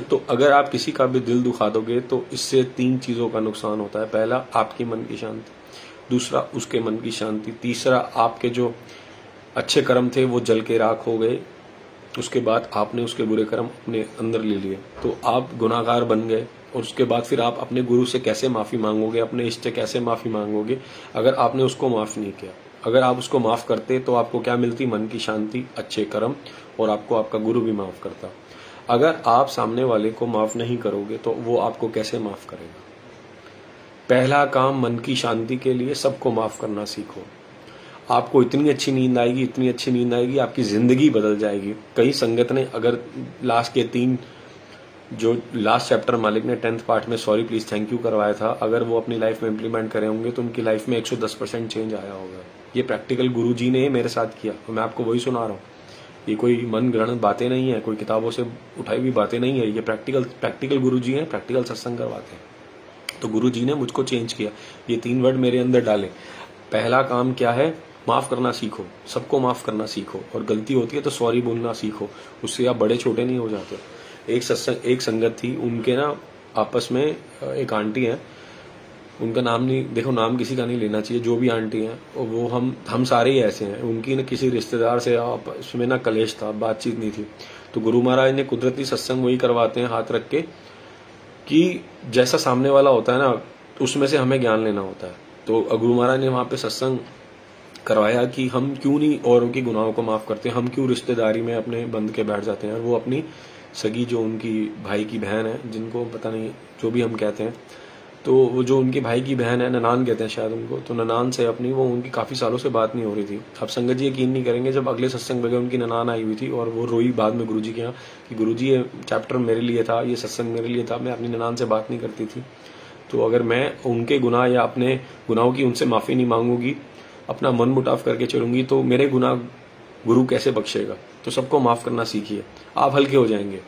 तो अगर आप किसी का भी दिल दुखा दोगे तो इससे तीन चीजों का नुकसान होता है। पहला आपकी मन की शांति, दूसरा उसके मन की शांति, तीसरा आपके जो अच्छे कर्म थे वो जल के राख हो गए, उसके बाद आपने उसके बुरे कर्म अपने अंदर ले लिए तो आप गुनाहगार बन गए। और उसके बाद फिर आप अपने गुरु से कैसे माफी मांगोगे, अपने इष्ट से कैसे माफी मांगोगे अगर आपने उसको माफ नहीं किया। अगर आप उसको माफ करते तो आपको क्या मिलती, मन की शांति, अच्छे कर्म, और आपको आपका गुरु भी माफ करता। अगर आप सामने वाले को माफ नहीं करोगे तो वो आपको कैसे माफ करेगा। पहला काम मन की शांति के लिए सबको माफ करना सीखो। आपको इतनी अच्छी नींद आएगी, इतनी अच्छी नींद आएगी, आपकी जिंदगी बदल जाएगी। कई संगत ने अगर लास्ट के 3 जो लास्ट चैप्टर मालिक ने 10th पार्ट में सॉरी प्लीज थैंक यू करवाया था, अगर वो अपनी लाइफ में इंप्लीमेंट करे होंगे तो उनकी लाइफ में 110% चेंज आया होगा। ये प्रैक्टिकल गुरु जी ने मेरे साथ किया तो मैं आपको वही सुना रहा हूँ। ये कोई मन ग्रहण बातें नहीं है, कोई किताबों से उठाई हुई बातें नहीं है, ये प्रैक्टिकल गुरु जी हैं, प्रैक्टिकल सत्संग करवाते हैं। तो गुरु जी ने मुझको चेंज किया, ये 3 वर्ड मेरे अंदर डाले। पहला काम क्या है, माफ करना सीखो, सबको माफ करना सीखो, और गलती होती है तो सॉरी बोलना सीखो, उससे आप बड़े छोटे नहीं हो जाते। एक संगत थी, उनके ना आपस में एक आंटी है, उनका नाम नहीं, देखो नाम किसी का नहीं लेना चाहिए, जो भी आंटी है वो हम सारे ही ऐसे हैं। उनकी ना किसी रिश्तेदार से आपस में ना कलेश था, बातचीत नहीं थी, तो गुरु महाराज ने कुदरती सत्संग वही करवाते हैं हाथ रख के कि जैसा सामने वाला होता है ना उसमें से हमें ज्ञान लेना होता है। तो गुरु महाराज ने वहां पे सत्संग करवाया कि हम क्यों नहीं औरों के गुनाहों को माफ करते, हम क्यों रिश्तेदारी में अपने बंद के बैठ जाते हैं। और वो अपनी सगी जो उनकी भाई की बहन है, जिनको पता नहीं जो भी हम कहते हैं, तो वो जो उनके भाई की बहन है, ननान कहते हैं शायद उनको, तो ननान से अपनी वो उनकी काफी सालों से बात नहीं हो रही थी। अब संगत जी यकीन नहीं करेंगे, जब अगले सत्संग में उनकी ननान आई हुई थी और वो रोई बाद में गुरुजी के यहाँ कि गुरुजी ये चैप्टर मेरे लिए था, ये सत्संग मेरे लिए था, मैं अपनी ननान से बात नहीं करती थी, तो अगर मैं उनके गुनाह या अपने गुनाहों की उनसे माफी नहीं मांगूंगी, अपना मन मुटाव करके चलूंगी, तो मेरे गुनाह गुरु कैसे बख्शेगा। तो सबको माफ करना सीखिए, आप हल्के हो जाएंगे।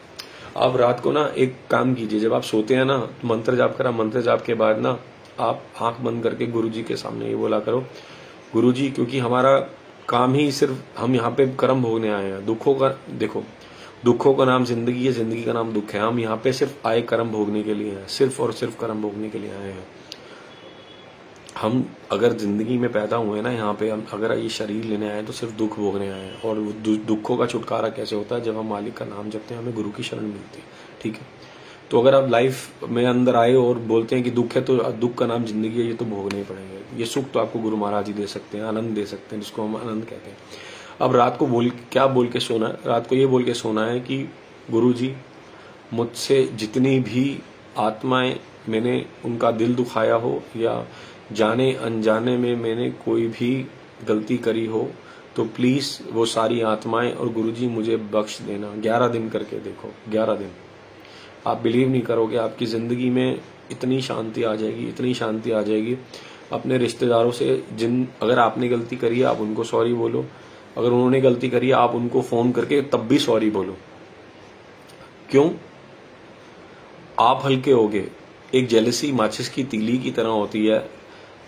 आप रात को ना एक काम कीजिए, जब आप सोते हैं ना मंत्र जाप करा, मंत्र जाप के बाद ना आप आंख बंद करके गुरुजी के सामने ये बोला करो, गुरुजी क्योंकि हमारा काम ही सिर्फ हम यहाँ पे कर्म भोगने आए हैं, दुखों का देखो, दुखों का नाम जिंदगी है, जिंदगी का नाम दुख है। हम यहाँ पे सिर्फ आए कर्म भोगने के लिए हैं, सिर्फ और सिर्फ कर्म भोगने के लिए आए हैं। हम अगर जिंदगी में पैदा हुए ना यहाँ पे, हम अगर ये शरीर लेने आए तो सिर्फ दुख भोगने आए हैं। और दुखों का छुटकारा कैसे होता है, जब हम मालिक का नाम जपते हैं, हमें गुरु की शरण मिलती है। ठीक है, तो अगर आप लाइफ में अंदर आए और बोलते हैं कि दुख है, तो दुख का नाम जिंदगी है, ये तो भोगने ही पड़ेंगे। ये सुख तो आपको गुरु महाराज ही दे सकते हैं, आनंद दे सकते हैं, जिसको हम आनंद कहते हैं। अब रात को क्या बोल के सोना है, रात को ये बोल के सोना है कि गुरु जी मुझसे जितनी भी आत्माएं मैंने उनका दिल दुखाया हो या जाने अनजाने में मैंने कोई भी गलती करी हो, तो प्लीज वो सारी आत्माएं और गुरुजी मुझे बख्श देना। 11 दिन करके देखो, 11 दिन, आप बिलीव नहीं करोगे, आपकी जिंदगी में इतनी शांति आ जाएगी, इतनी शांति आ जाएगी। अपने रिश्तेदारों से अगर आपने गलती करी है आप उनको सॉरी बोलो, अगर उन्होंने गलती करी है आप उनको फोन करके तब भी सॉरी बोलो। क्यों? आप हल्के होगे। एक जेलसी माचिस की तीली की तरह होती है,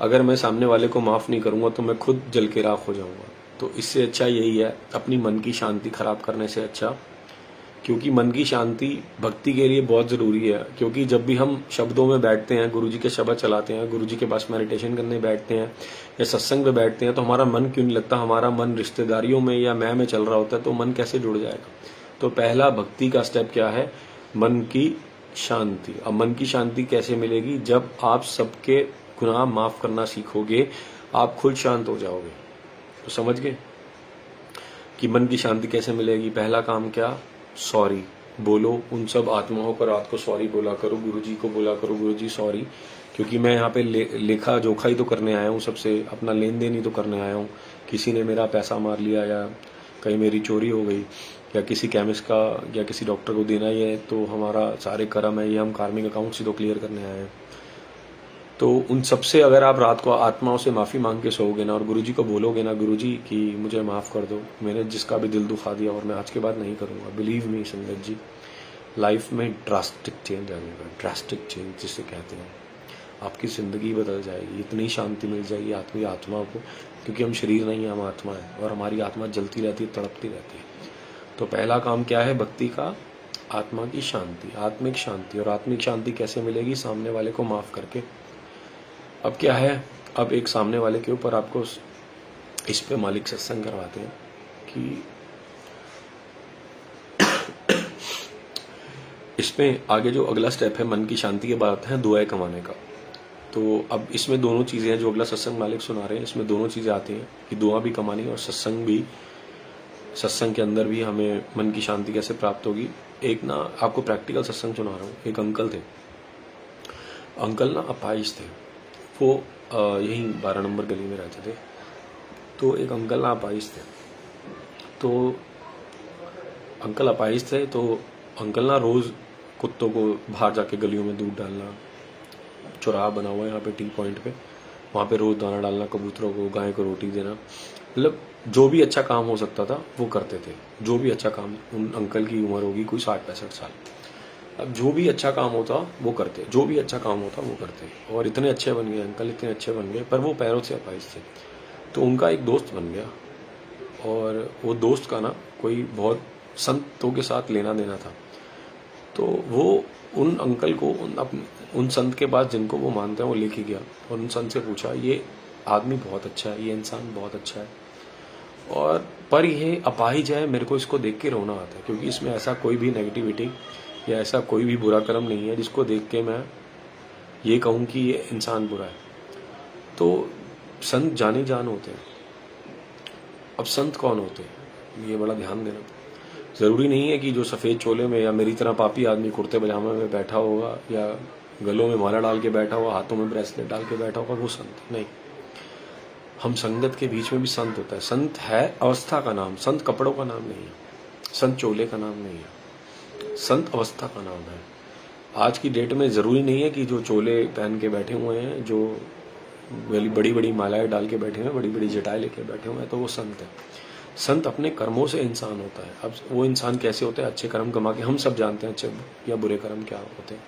अगर मैं सामने वाले को माफ नहीं करूंगा तो मैं खुद जल के राख हो जाऊंगा। तो इससे अच्छा यही है अपनी मन की शांति खराब करने से अच्छा, क्योंकि मन की शांति भक्ति के लिए बहुत जरूरी है। क्योंकि जब भी हम शब्दों में बैठते हैं, गुरुजी के शब्द चलाते हैं, गुरुजी के पास मेडिटेशन करने बैठते हैं या सत्संग में बैठते हैं, तो हमारा मन क्यों नहीं लगता? हमारा मन रिश्तेदारियों में या मैं में चल रहा होता है, तो मन कैसे जुड़ जाएगा? तो पहला भक्ति का स्टेप क्या है? मन की शांति। अब मन की शांति कैसे मिलेगी? जब आप सबके गुनाह माफ करना सीखोगे, आप खुद शांत हो जाओगे। तो समझ गए कि मन की शांति कैसे मिलेगी? पहला काम क्या? सॉरी बोलो। उन सब आत्माओं को रात को सॉरी बोला करो, गुरुजी को बोला करो, गुरुजी सॉरी, क्योंकि मैं यहाँ पे लेखा जोखा ही तो करने आया हूँ सबसे, अपना लेन देन ही तो करने आया हूँ। किसी ने मेरा पैसा मार लिया या कहीं मेरी चोरी हो गई या किसी केमिस्ट का या किसी डॉक्टर को देना ही है, तो हमारा सारे कर्म है, ये हम कार्मिक अकाउंट्स ही तो क्लियर करने आए हैं। तो उन सबसे अगर आप रात को आत्माओं से माफी मांग के सोओगे ना और गुरुजी को बोलोगे ना, गुरुजी कि मुझे माफ कर दो, मैंने जिसका भी दिल दुखा दिया और मैं आज के बाद नहीं करूंगा, बिलीव मी संगत जी, लाइफ में ड्रास्टिक चेंज आ जाएगा। ड्रास्टिक चेंज जिसे कहते हैं, आपकी जिंदगी बदल जाएगी, इतनी शांति मिल जाएगी आत्माओं को, क्योंकि हम शरीर नहीं है, हम आत्मा है और हमारी आत्मा जलती रहती है, तड़पती रहती है। तो पहला काम क्या है भक्ति का? आत्मा की शांति, आत्मिक शांति। और आत्मिक शांति कैसे मिलेगी? सामने वाले को माफ करके। अब क्या है, अब एक सामने वाले के ऊपर आपको इस पे मालिक सत्संग करवाते हैं कि इसमें आगे जो अगला स्टेप है मन की शांति के बाद है दुआएं कमाने का। तो अब इसमें दोनों चीजें हैं जो अगला सत्संग मालिक सुना रहे हैं, इसमें दोनों चीजें आती हैं कि दुआ भी कमानी और सत्संग भी। सत्संग के अंदर भी हमें मन की शांति कैसे प्राप्त होगी। एक ना आपको प्रैक्टिकल सत्संग सुना रहा हूँ। एक अंकल थे, अंकल ना अपाहिज थे, वो यहीं 12 नंबर गली में रहते थे। तो एक अंकल ना अपाहिज थे, तो अंकल अपाहिज थे, तो अंकल ना रोज कुत्तों को बाहर जाके गलियों में दूध डालना, चौराहा बना हुआ है यहाँ पे टी पॉइंट पे, वहाँ पे रोज दाना डालना, कबूतरों को, गाय को रोटी देना, मतलब जो भी अच्छा काम हो सकता था वो करते थे। जो भी अच्छा काम, उन अंकल की उम्र होगी कोई 60-65 साल। अब जो भी अच्छा काम होता वो करते, जो भी अच्छा काम होता वो करते, और इतने अच्छे बन गए अंकल, इतने अच्छे बन गए। पर वो पैरों से अपाहिज थे। तो उनका एक दोस्त बन गया, और वो दोस्त का ना कोई बहुत संतों के साथ लेना देना था। तो वो उन अंकल को उन संत के पास जिनको वो मानते हैं वो लेके गया, और उन संत से पूछा, ये आदमी बहुत अच्छा है, ये इंसान बहुत अच्छा है, और पर ये अपाहिज है, मेरे को इसको देख के रोना आता है, क्योंकि इसमें ऐसा कोई भी नेगेटिविटी या ऐसा कोई भी बुरा कर्म नहीं है जिसको देख के मैं ये कहूं कि ये इंसान बुरा है। तो संत जाने जान होते हैं। अब संत कौन होते हैं, ये बड़ा ध्यान देना। जरूरी नहीं है कि जो सफेद चोले में या मेरी तरह पापी आदमी कुर्ते पजामे में बैठा होगा या गलों में माला डाल के बैठा हुआ, हाथों में ब्रेसलेट डाल के बैठा होगा वो संत नहीं। हम संगत के बीच में भी संत होता है। संत है अवस्था का नाम, संत कपड़ों का नाम नहीं है, संत चोले का नाम नहीं है, संत अवस्था का नाम है। आज की डेट में जरूरी नहीं है कि जो चोले पहन के बैठे हुए हैं, जो बड़ी बड़ी मालाएं डाल के बैठे हुए हैं, बड़ी बड़ी जटाएं लेके बैठे हुए हैं, तो वो संत है। संत अपने कर्मों से इंसान होता है। अब वो इंसान कैसे होता है? अच्छे कर्म कमा के, हम सब जानते हैं अच्छे या बुरे कर्म क्या होते हैं।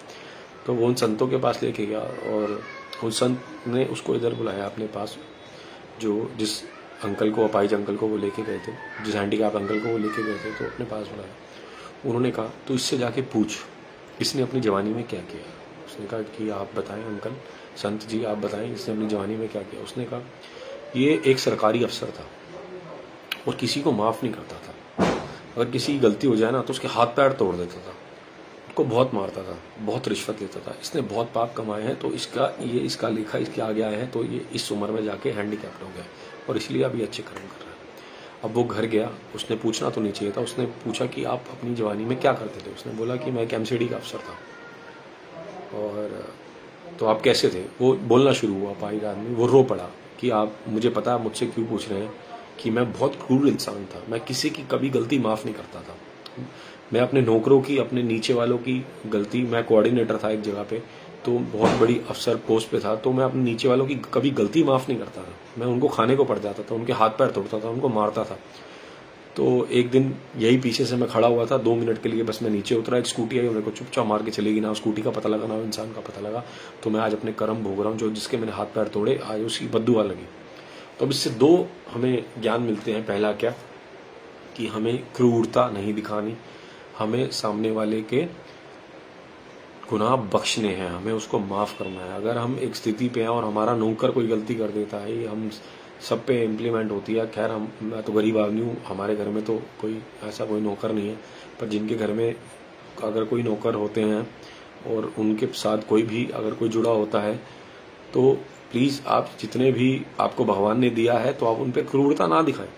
तो वो उन संतों के पास लेके गया, और उस संत ने उसको इधर बुलाया अपने पास, जो जिस अंकल को, अपाहिज अंकल को वो लेके गए थे, जिस हैंडीकैप अंकल को वो लेके गए थे, तो अपने पास बुलाया। उन्होंने कहा, तो इससे जाके पूछ, इसने अपनी जवानी में क्या किया। उसने कहा कि आप बताएं अंकल, संत जी आप बताएं, इसने अपनी जवानी में क्या किया। उसने कहा, ये एक सरकारी अफसर था और किसी को माफ नहीं करता था। अगर किसी की गलती हो जाए ना तो उसके हाथ पैर तोड़ देता था, उसको बहुत मारता था, बहुत रिश्वत लेता था। इसने बहुत पाप कमाए हैं, तो इसका लेखा इसके आगे आया है, तो ये इस उम्र में जाके हैंडीकैप्ड हो गया और इसलिए अभी अच्छे कर्म कर रहा है। अब वो घर गया, उसने पूछना तो नहीं चाहिए था। उसने पूछा कि आप अपनी जवानी में क्या करते थे। उसने बोला कि मैं एक एमसीडी का अफसर था। और तो आप कैसे थे? वो बोलना शुरू हुआ, अपाहिज आदमी। वो रो पड़ा कि आप, मुझे पता है मुझसे क्यों पूछ रहे हैं, कि मैं बहुत क्रूर इंसान था, मैं किसी की कभी गलती माफ नहीं करता था। मैं अपने नौकरों की, अपने नीचे वालों की गलती, मैं कोऑर्डिनेटर था एक जगह पे, तो बहुत बड़ी अफसर पोस्ट पे था, तो मैं अपने नीचे वालों की कभी गलती माफ नहीं करता था। मैं उनको खाने को पड़ जाता था, उनके हाथ पैर तोड़ता था, उनको मारता था। तो एक दिन यही पीछे से मैं खड़ा हुआ था, 2 मिनट के लिए बस मैं नीचे उतरा, एक स्कूटी आई, मेरे को चुपचाप मार के चलेगी, ना स्कूटी का पता लगा ना इंसान का पता लगा। तो मैं आज अपने कर्म भोग रहा हूँ, जो जिसके मैंने हाथ पैर तोड़े आज उसकी बद्दुआ लगी। तो अब इससे 2 हमें ज्ञान मिलते हैं। पहला क्या कि हमें क्रूरता नहीं दिखानी, हमें सामने वाले के गुनाह बख्शने हैं, हमें उसको माफ करना है। अगर हम एक स्थिति पे हैं और हमारा नौकर कोई गलती कर देता है, ये हम सब पे इम्प्लीमेंट होती है। खैर मैं तो गरीब आदमी हूँ, हमारे घर में तो कोई ऐसा कोई नौकर नहीं है, पर जिनके घर में अगर कोई नौकर होते हैं और उनके साथ कोई भी अगर कोई जुड़ा होता है, तो प्लीज आप जितने भी आपको भगवान ने दिया है, तो आप उन पर क्रूरता ना दिखाएं।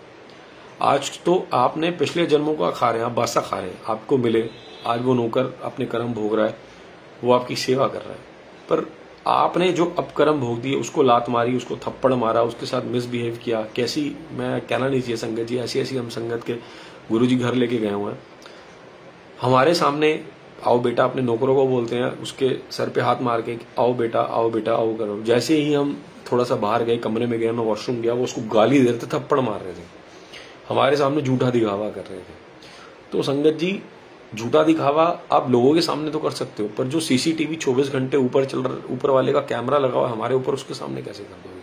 आज तो आपने पिछले जन्मों का खा रहे हैं, आप बासा खा रहे हैं, आपको मिले, आज वो नौकर अपने कर्म भोग रहा है, वो आपकी सेवा कर रहा है, पर आपने जो अब कर्म भोग दिए, उसको लात मारी, उसको थप्पड़ मारा, उसके साथ मिसबिहेव किया। कैसी, मैं कहना नहीं चाहिए संगत जी, ऐसी ऐसी हम संगत के गुरुजी घर लेके गए हुए हैं। हमारे सामने आओ बेटा अपने नौकरों को बोलते हैं, उसके सर पे हाथ मार के आओ बेटा आओ बेटा आओ करो। जैसे ही हम थोड़ा सा बाहर गए, कमरे में गए, मैं वॉशरूम गया, वो उसको गाली दे रहे थे, थप्पड़ मार रहे थे, हमारे सामने झूठा दिखावा कर रहे थे। तो संगत जी, झूठा दिखावा आप लोगों के सामने तो कर सकते हो, पर जो सीसीटीवी 24 घंटे ऊपर चल रहा, ऊपर वाले का कैमरा लगा हुआ है हमारे ऊपर, उसके सामने कैसे कर दोगे?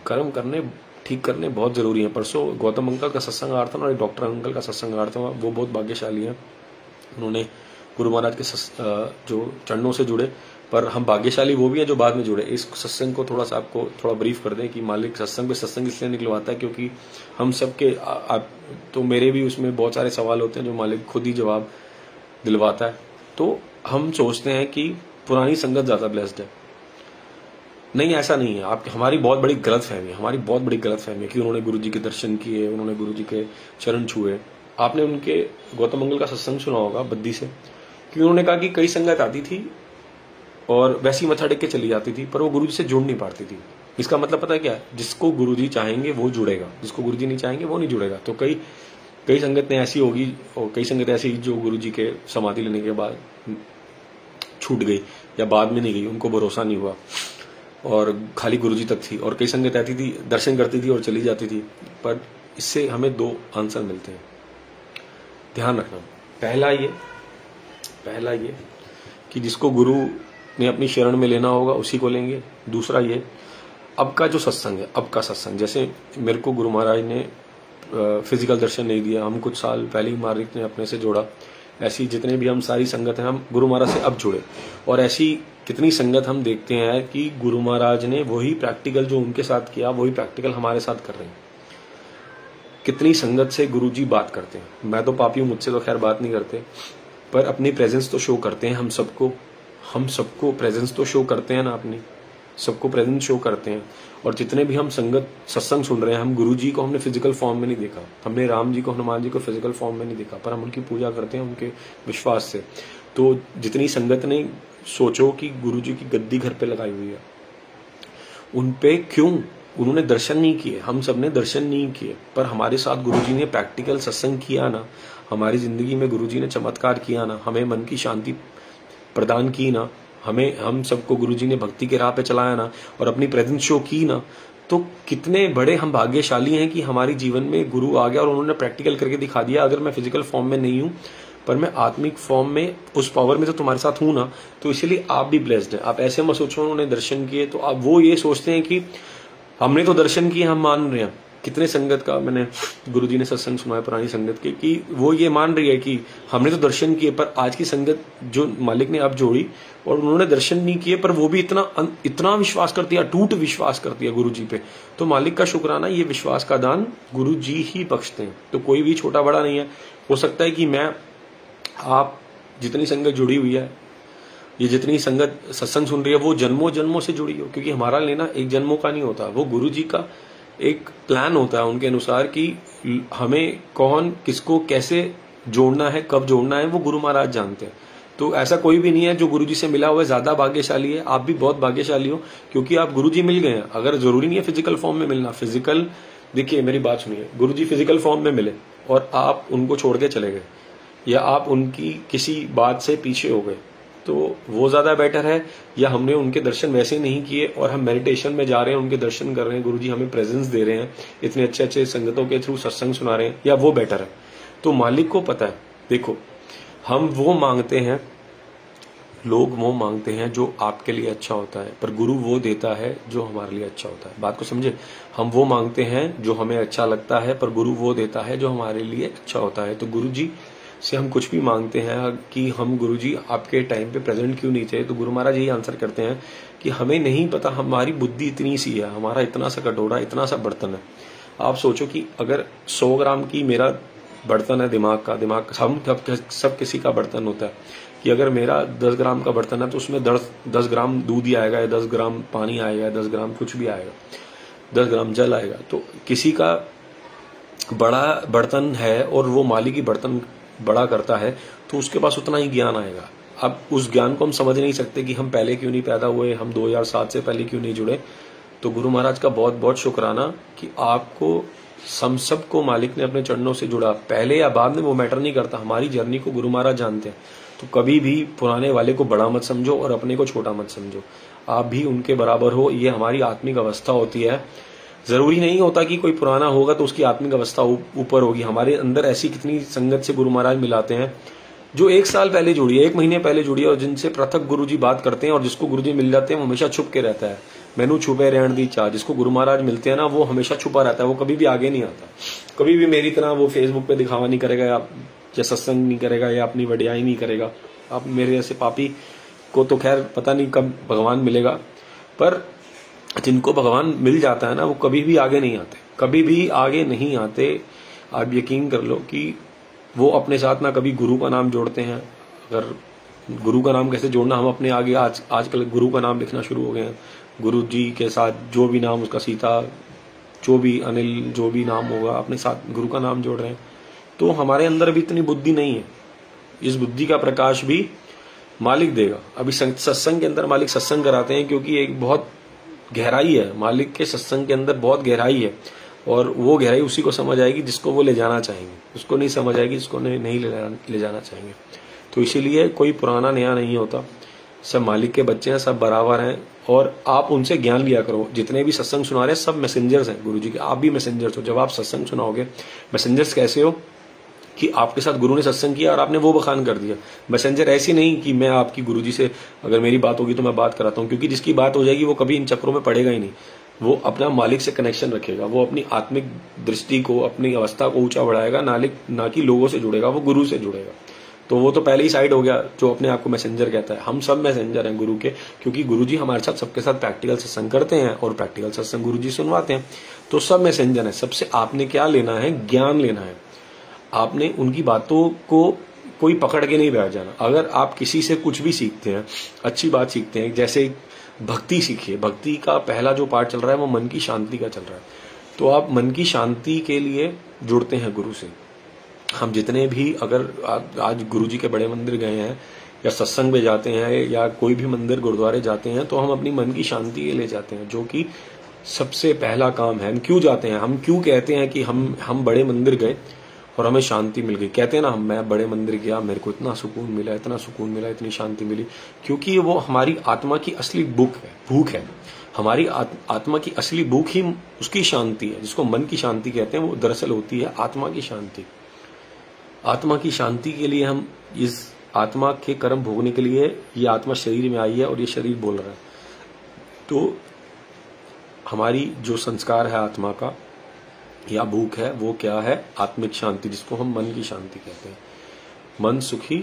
कर्म करने, ठीक करने बहुत जरूरी है। परसों गौतम अंकल का सत्संग आ रहा था और एक डॉक्टर अंकल का सत्संग आ रहा था। वो बहुत भाग्यशाली हैं, उन्होंने गुरु महाराज के जो चरणों से जुड़े, पर हम भाग्यशाली वो भी हैं जो बाद में जुड़े। इस सत्संग को थोड़ा सा आपको थोड़ा ब्रीफ कर दें कि मालिक सत्संग पे सत्संग इसलिए निकलवाता है क्योंकि हम सबके तो मेरे भी उसमें बहुत सारे सवाल होते हैं जो मालिक खुद ही जवाब दिलवाता है। तो हम सोचते हैं कि पुरानी संगत ज्यादा ब्लेस्ड है, नहीं ऐसा नहीं है। आप हमारी बहुत बड़ी गलत फहमी है, हमारी बहुत बड़ी गलत फहमी है कि उन्होंने गुरु जी के दर्शन किए, उन्होंने गुरु जी के चरण छुए। आपने उनके गौतम मंगल का सत्संग सुना होगा बद्दी से, कि उन्होंने कहा कि कई संगत आती थी और वैसी मत्था टेक के चली जाती थी, पर वो गुरु जी से जुड़ नहीं पाती थी। इसका मतलब पता है क्या है? जिसको गुरु जी चाहेंगे वो जुड़ेगा, जिसको गुरु जी नहीं चाहेंगे वो नहीं जुड़ेगा। तो कई संगतें ऐसी होगी और कई संगतें ऐसी जो गुरु जी के समाधि लेने के बाद छूट गई या बाद में नहीं गई, उनको भरोसा नहीं हुआ और खाली गुरु जी तक थी। और कई संगत आती थी, दर्शन करती थी और चली जाती थी। पर इससे हमें 2 आंसर मिलते हैं, ध्यान रखना। पहला ये कि जिसको गुरु ने अपनी शरण में लेना होगा उसी को लेंगे। दूसरा ये, अब का जो सत्संग है, अब का सत्संग, जैसे मेरे को गुरु महाराज ने फिजिकल दर्शन नहीं दिया, हम कुछ साल पहले ही मालिक ने अपने से जोड़ा, ऐसी जितने भी हम सारी संगत हैं, हम गुरु महाराज से अब जुड़े। और ऐसी कितनी संगत हम देखते हैं कि गुरु महाराज ने वही प्रैक्टिकल जो उनके साथ किया, वही प्रैक्टिकल हमारे साथ कर रहे हैं। कितनी संगत से गुरु जी बात करते हैं। मैं तो पापी हूं, मुझसे तो खैर बात नहीं करते, पर अपनी प्रेजेंस तो शो करते हैं। हम सबको प्रेजेंस तो शो करते हैं ना, अपनी सबको प्रेजेंस शो करते हैं। और जितने भी हम संगत सत्संग सुन रहे हैं, हम गुरु जी को हमने फिजिकल फॉर्म में नहीं देखा, हमने राम जी को हनुमान जी को फिजिकल फॉर्म में नहीं देखा, पर हम उनकी पूजा करते हैं उनके विश्वास से। तो जितनी संगत ने सोचो कि गुरु जी की गद्दी घर पे लगाई हुई है, उनपे क्यों उन्होंने दर्शन नहीं किए? हम सब ने दर्शन नहीं किए, पर हमारे साथ गुरु जी ने प्रैक्टिकल सत्संग किया ना, हमारी जिंदगी में गुरु जी ने चमत्कार किया ना, हमें मन की शांति प्रदान की ना, हम सबको गुरुजी ने भक्ति के राह पे चलाया ना, और अपनी प्रेजेंस शो की ना, तो कितने बड़े हम भाग्यशाली हैं कि हमारे जीवन में गुरु आ गया और उन्होंने प्रैक्टिकल करके दिखा दिया। अगर मैं फिजिकल फॉर्म में नहीं हूं, पर मैं आत्मिक फॉर्म में उस पावर में तो तुम्हारे साथ हूं ना, तो इसीलिए आप भी ब्लेस्ड हैं। आप ऐसे मत सोचो उन्होंने दर्शन किए तो आप वो ये सोचते हैं कि हमने तो दर्शन किए, हम मान रहे हैं। कितने संगत का मैंने गुरुजी ने सत्संग सुना है पुरानी संगत के, कि वो ये मान रही है कि हमने तो दर्शन किए, पर आज की संगत जो मालिक ने अब जोड़ी और उन्होंने दर्शन नहीं किए, पर वो भी इतना विश्वास करती है, अटूट विश्वास करती है गुरु जी पे। तो मालिक का शुक्राना, ये विश्वास का दान गुरु जी ही बख्शते हैं। तो कोई भी छोटा बड़ा नहीं है। हो सकता है कि मैं आप जितनी संगत जुड़ी हुई है, ये जितनी संगत सत्संग सुन रही है, वो जन्मों जन्मों से जुड़ी हो, क्योंकि हमारा लेना एक जन्मों का नहीं होता, वो गुरु जी का एक प्लान होता है उनके अनुसार कि हमें कौन किसको कैसे जोड़ना है, कब जोड़ना है, वो गुरु महाराज जानते हैं। तो ऐसा कोई भी नहीं है जो गुरुजी से मिला हुआ है ज्यादा भाग्यशाली है। आप भी बहुत भाग्यशाली हो क्योंकि आप गुरुजी मिल गए हैं। अगर जरूरी नहीं है फिजिकल फॉर्म में मिलना, फिजिकल, देखिए मेरी बात सुनिए, गुरुजी फिजिकल फॉर्म में मिले और आप उनको छोड़ के चले गए, या आप उनकी किसी बात से पीछे हो गए, तो वो ज्यादा बेटर है, या हमने उनके दर्शन वैसे नहीं किए और हम मेडिटेशन में जा रहे हैं, उनके दर्शन कर रहे हैं, गुरुजी हमें प्रेजेंस दे रहे हैं, इतने अच्छे अच्छे संगतों के थ्रू सत्संग सुना रहे हैं, या वो बेटर है। तो मालिक को पता है। देखो, हम वो मांगते हैं, लोग वो मांगते हैं जो आपके लिए अच्छा होता है, पर गुरु वो देता है जो हमारे लिए अच्छा होता है। बात को समझे? हम वो मांगते हैं जो हमें अच्छा लगता है, पर गुरु वो देता है जो हमारे लिए अच्छा होता है। तो गुरु जी से हम कुछ भी मांगते हैं कि हम गुरु जी आपके टाइम पे प्रेजेंट क्यों नहीं थे, तो गुरु महाराज यही आंसर करते हैं कि हमें नहीं पता, हमारी बुद्धि इतनी सी है, हमारा इतना सा कटोरा, इतना सा बर्तन है। आप सोचो कि अगर 100 ग्राम की मेरा बर्तन है, दिमाग हम सब किसी का बर्तन होता है, कि अगर मेरा 10 ग्राम का बर्तन है तो उसमें 10 ग्राम दूध ही आएगा, या 10 ग्राम पानी आएगा, 10 ग्राम कुछ भी आएगा, 10 ग्राम जल आएगा। तो किसी का बड़ा बर्तन है और वो मालिक ही बर्तन बड़ा करता है, तो उसके पास उतना ही ज्ञान आएगा। अब उस ज्ञान को हम समझ नहीं सकते कि हम पहले क्यों नहीं पैदा हुए, हम 2007 से पहले क्यों नहीं जुड़े। तो गुरु महाराज का बहुत बहुत शुक्राना कि आपको, हम सबको मालिक ने अपने चरणों से जुड़ा। पहले या बाद में वो मैटर नहीं करता, हमारी जर्नी को गुरु महाराज जानते हैं। तो कभी भी पुराने वाले को बड़ा मत समझो और अपने को छोटा मत समझो, आप भी उनके बराबर हो। ये हमारी आत्मिक अवस्था होती है। जरूरी नहीं होता कि कोई पुराना होगा तो उसकी आत्मिक अवस्था ऊपर होगी। हमारे अंदर ऐसी कितनी संगत से गुरु महाराज मिलाते हैं जो 1 साल पहले जुड़ी है, 1 महीने पहले जुड़ी है, और जिनसे पृथक गुरुजी बात करते हैं, और जिसको गुरुजी मिल जाते हैं वो हमेशा छुप के रहता है। मैनू छुपे रहन दी चाह। जिसको गुरु महाराज मिलते हैं ना, वो हमेशा छुपा रहता है, वो कभी भी आगे नहीं आता। कभी भी मेरी तरह वो फेसबुक पे दिखावा नहीं करेगा, या सत्संग नहीं करेगा, या अपनी वडियाई नहीं करेगा। आप मेरे जैसे पापी को तो खैर पता नहीं कब भगवान मिलेगा, पर जिनको भगवान मिल जाता है ना, वो कभी भी आगे नहीं आते, कभी भी आगे नहीं आते। आप यकीन कर लो कि वो अपने साथ ना कभी गुरु का नाम जोड़ते हैं। अगर गुरु का नाम कैसे जोड़ना, हम अपने आगे आजकल गुरु का नाम लिखना शुरू हो गए हैं। गुरु जी के साथ जो भी नाम, उसका सीता, जो भी अनिल, जो भी नाम होगा, अपने साथ गुरु का नाम जोड़ रहे हैं। तो हमारे अंदर भी इतनी बुद्धि नहीं है। इस बुद्धि का प्रकाश भी मालिक देगा। अभी सत्संग के अंदर मालिक सत्संग कराते हैं क्योंकि एक बहुत गहराई है, मालिक के सत्संग के अंदर बहुत गहराई है, और वो गहराई उसी को समझ आएगी जिसको वो ले जाना चाहेंगे, उसको नहीं समझ आएगी जिसको नहीं ले जाना चाहेंगे। तो इसीलिए कोई पुराना नया नहीं होता, सब मालिक के बच्चे हैं, सब बराबर हैं, और आप उनसे ज्ञान लिया करो। जितने भी सत्संग सुना रहे हैं सब मैसेंजर्स हैं गुरु जी के, आप भी मैसेंजर्स हो। जब आप सत्संग सुनाओगे, मैसेंजर्स कैसे हो कि आपके साथ गुरु ने सत्संग किया और आपने वो बखान कर दिया। मैसेंजर ऐसी नहीं कि मैं आपकी गुरुजी से अगर मेरी बात होगी तो मैं बात कराता हूँ, क्योंकि जिसकी बात हो जाएगी वो कभी इन चक्रों में पड़ेगा ही नहीं। वो अपना मालिक से कनेक्शन रखेगा, वो अपनी आत्मिक दृष्टि को, अपनी अवस्था को ऊंचा बढ़ाएगा, ना कि लोगों से जुड़ेगा, वो गुरु से जुड़ेगा। तो वो तो पहले ही साइड हो गया जो अपने आप को मैसेंजर कहता है। हम सब मैसेंजर हैं गुरु के, क्योंकि गुरु जी हमारे साथ सबके साथ प्रैक्टिकल सत्संग करते हैं और प्रैक्टिकल सत्संग गुरु जी सुनवाते हैं। तो सब मैसेंजर है। सबसे आपने क्या लेना है? ज्ञान लेना है। आपने उनकी बातों को कोई पकड़ के नहीं बैठ जाना। अगर आप किसी से कुछ भी सीखते हैं, अच्छी बात सीखते हैं, जैसे भक्ति सीखिए, भक्ति का पहला जो पार्ट चल रहा है वो मन की शांति का चल रहा है। तो आप मन की शांति के लिए जुड़ते हैं गुरु से। हम जितने भी, अगर आज गुरु जी के बड़े मंदिर गए हैं या सत्संग में जाते हैं या कोई भी मंदिर गुरुद्वारे जाते हैं, तो हम अपनी मन की शांति के लिए जाते हैं, जो कि सबसे पहला काम है। हम क्यों जाते हैं? हम क्यों कहते हैं कि हम बड़े मंदिर गए और हमें शांति मिल गई? कहते हैं ना, मैं बड़े मंदिर गया, मेरे को इतना सुकून मिला, इतना सुकून मिला, इतनी शांति मिली, क्योंकि वो हमारी आत्मा की असली भूख है। हमारी आत्मा की असली भूख ही उसकी शांति है, जिसको मन की शांति कहते हैं। वो दरअसल होती है आत्मा की शांति। आत्मा की शांति के लिए हम इस आत्मा के कर्म भोगने के लिए ये आत्मा शरीर में आई है और ये शरीर बोल रहा है। तो हमारी जो संस्कार है आत्मा का या भूख है, वो क्या है? आत्मिक शांति, जिसको हम मन की शांति कहते हैं। मन सुखी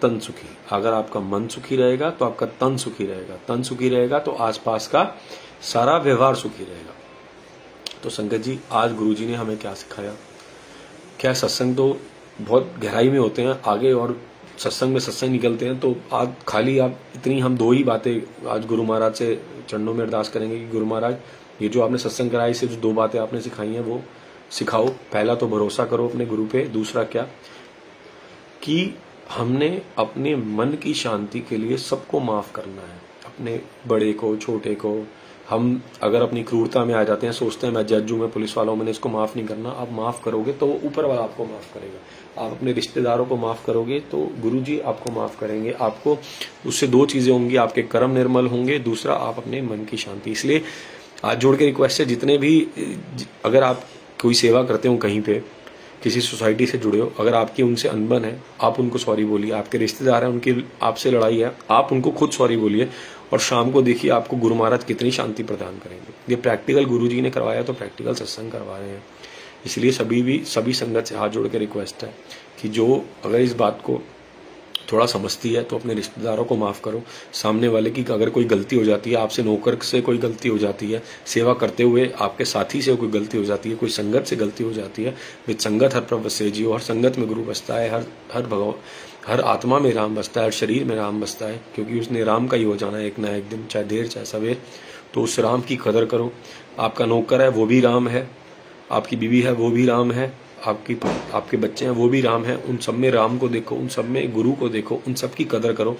तन सुखी। अगर आपका मन सुखी रहेगा तो आपका तन सुखी रहेगा, तन सुखी रहेगा तो आसपास का सारा व्यवहार सुखी रहेगा। तो संगत जी, आज गुरुजी ने हमें क्या सिखाया? क्या सत्संग तो बहुत गहराई में होते हैं आगे, और सत्संग में सत्संग निकलते हैं। तो आज खाली आप इतनी, हम 2 ही बातें आज गुरु महाराज से चरणों में अरदास करेंगे कि गुरु महाराज, ये जो आपने सत्संग कराई, सिर्फ 2 बातें आपने सिखाई हैं वो सिखाओ। पहला तो भरोसा करो अपने गुरु पे। दूसरा क्या? कि हमने अपने मन की शांति के लिए सबको माफ करना है। अपने बड़े को, छोटे को, हम अगर अपनी क्रूरता में आ जाते हैं, सोचते हैं मैं जज हूं, मैं पुलिस वाला हूं, मैंने इसको माफ नहीं करना, आप माफ करोगे तो ऊपर वाला आपको माफ करेगा। आप अपने रिश्तेदारों को माफ करोगे तो गुरुजी आपको माफ करेंगे। आपको उससे दो चीजें होंगी, आपके कर्म निर्मल होंगे, दूसरा आप अपने मन की शांति। इसलिए हाथ जोड़ के रिक्वेस्ट है, जितने भी अगर आप कोई सेवा करते हो, कहीं पे किसी सोसाइटी से जुड़े हो, अगर आपकी उनसे अनबन है, आप उनको सॉरी बोलिए। आपके रिश्तेदार हैं, उनकी आपसे लड़ाई है, आप उनको खुद सॉरी बोलिए। और शाम को देखिए आपको गुरु महाराज कितनी शांति प्रदान करेंगे। ये प्रैक्टिकल गुरु जी ने करवाया तो प्रैक्टिकल सत्संग करवा रहे हैं। इसलिए सभी संगत से हाथ जोड़ के रिक्वेस्ट है कि जो अगर इस बात को थोड़ा समझती है तो अपने रिश्तेदारों को माफ करो। सामने वाले की अगर कोई गलती हो जाती है, आपसे नौकर से कोई गलती हो जाती है, सेवा करते हुए आपके साथी से कोई गलती हो जाती है, कोई संगत से गलती हो जाती है, विद संगत हर प्रभु वसे जियो। हर संगत में गुरु बसता है, हर आत्मा में राम बसता है, हर शरीर में राम बसता है, क्योंकि उसने राम का ही हो जाना है एक ना एक दिन, चाहे देर चाहे सवेर। तो उस राम की कदर करो। आपका नौकर है वो भी राम है, आपकी बीवी है वो भी राम है, आपके बच्चे हैं वो भी राम है। उन सब में राम को देखो, उन सब में गुरु को देखो, उन सब की कदर करो।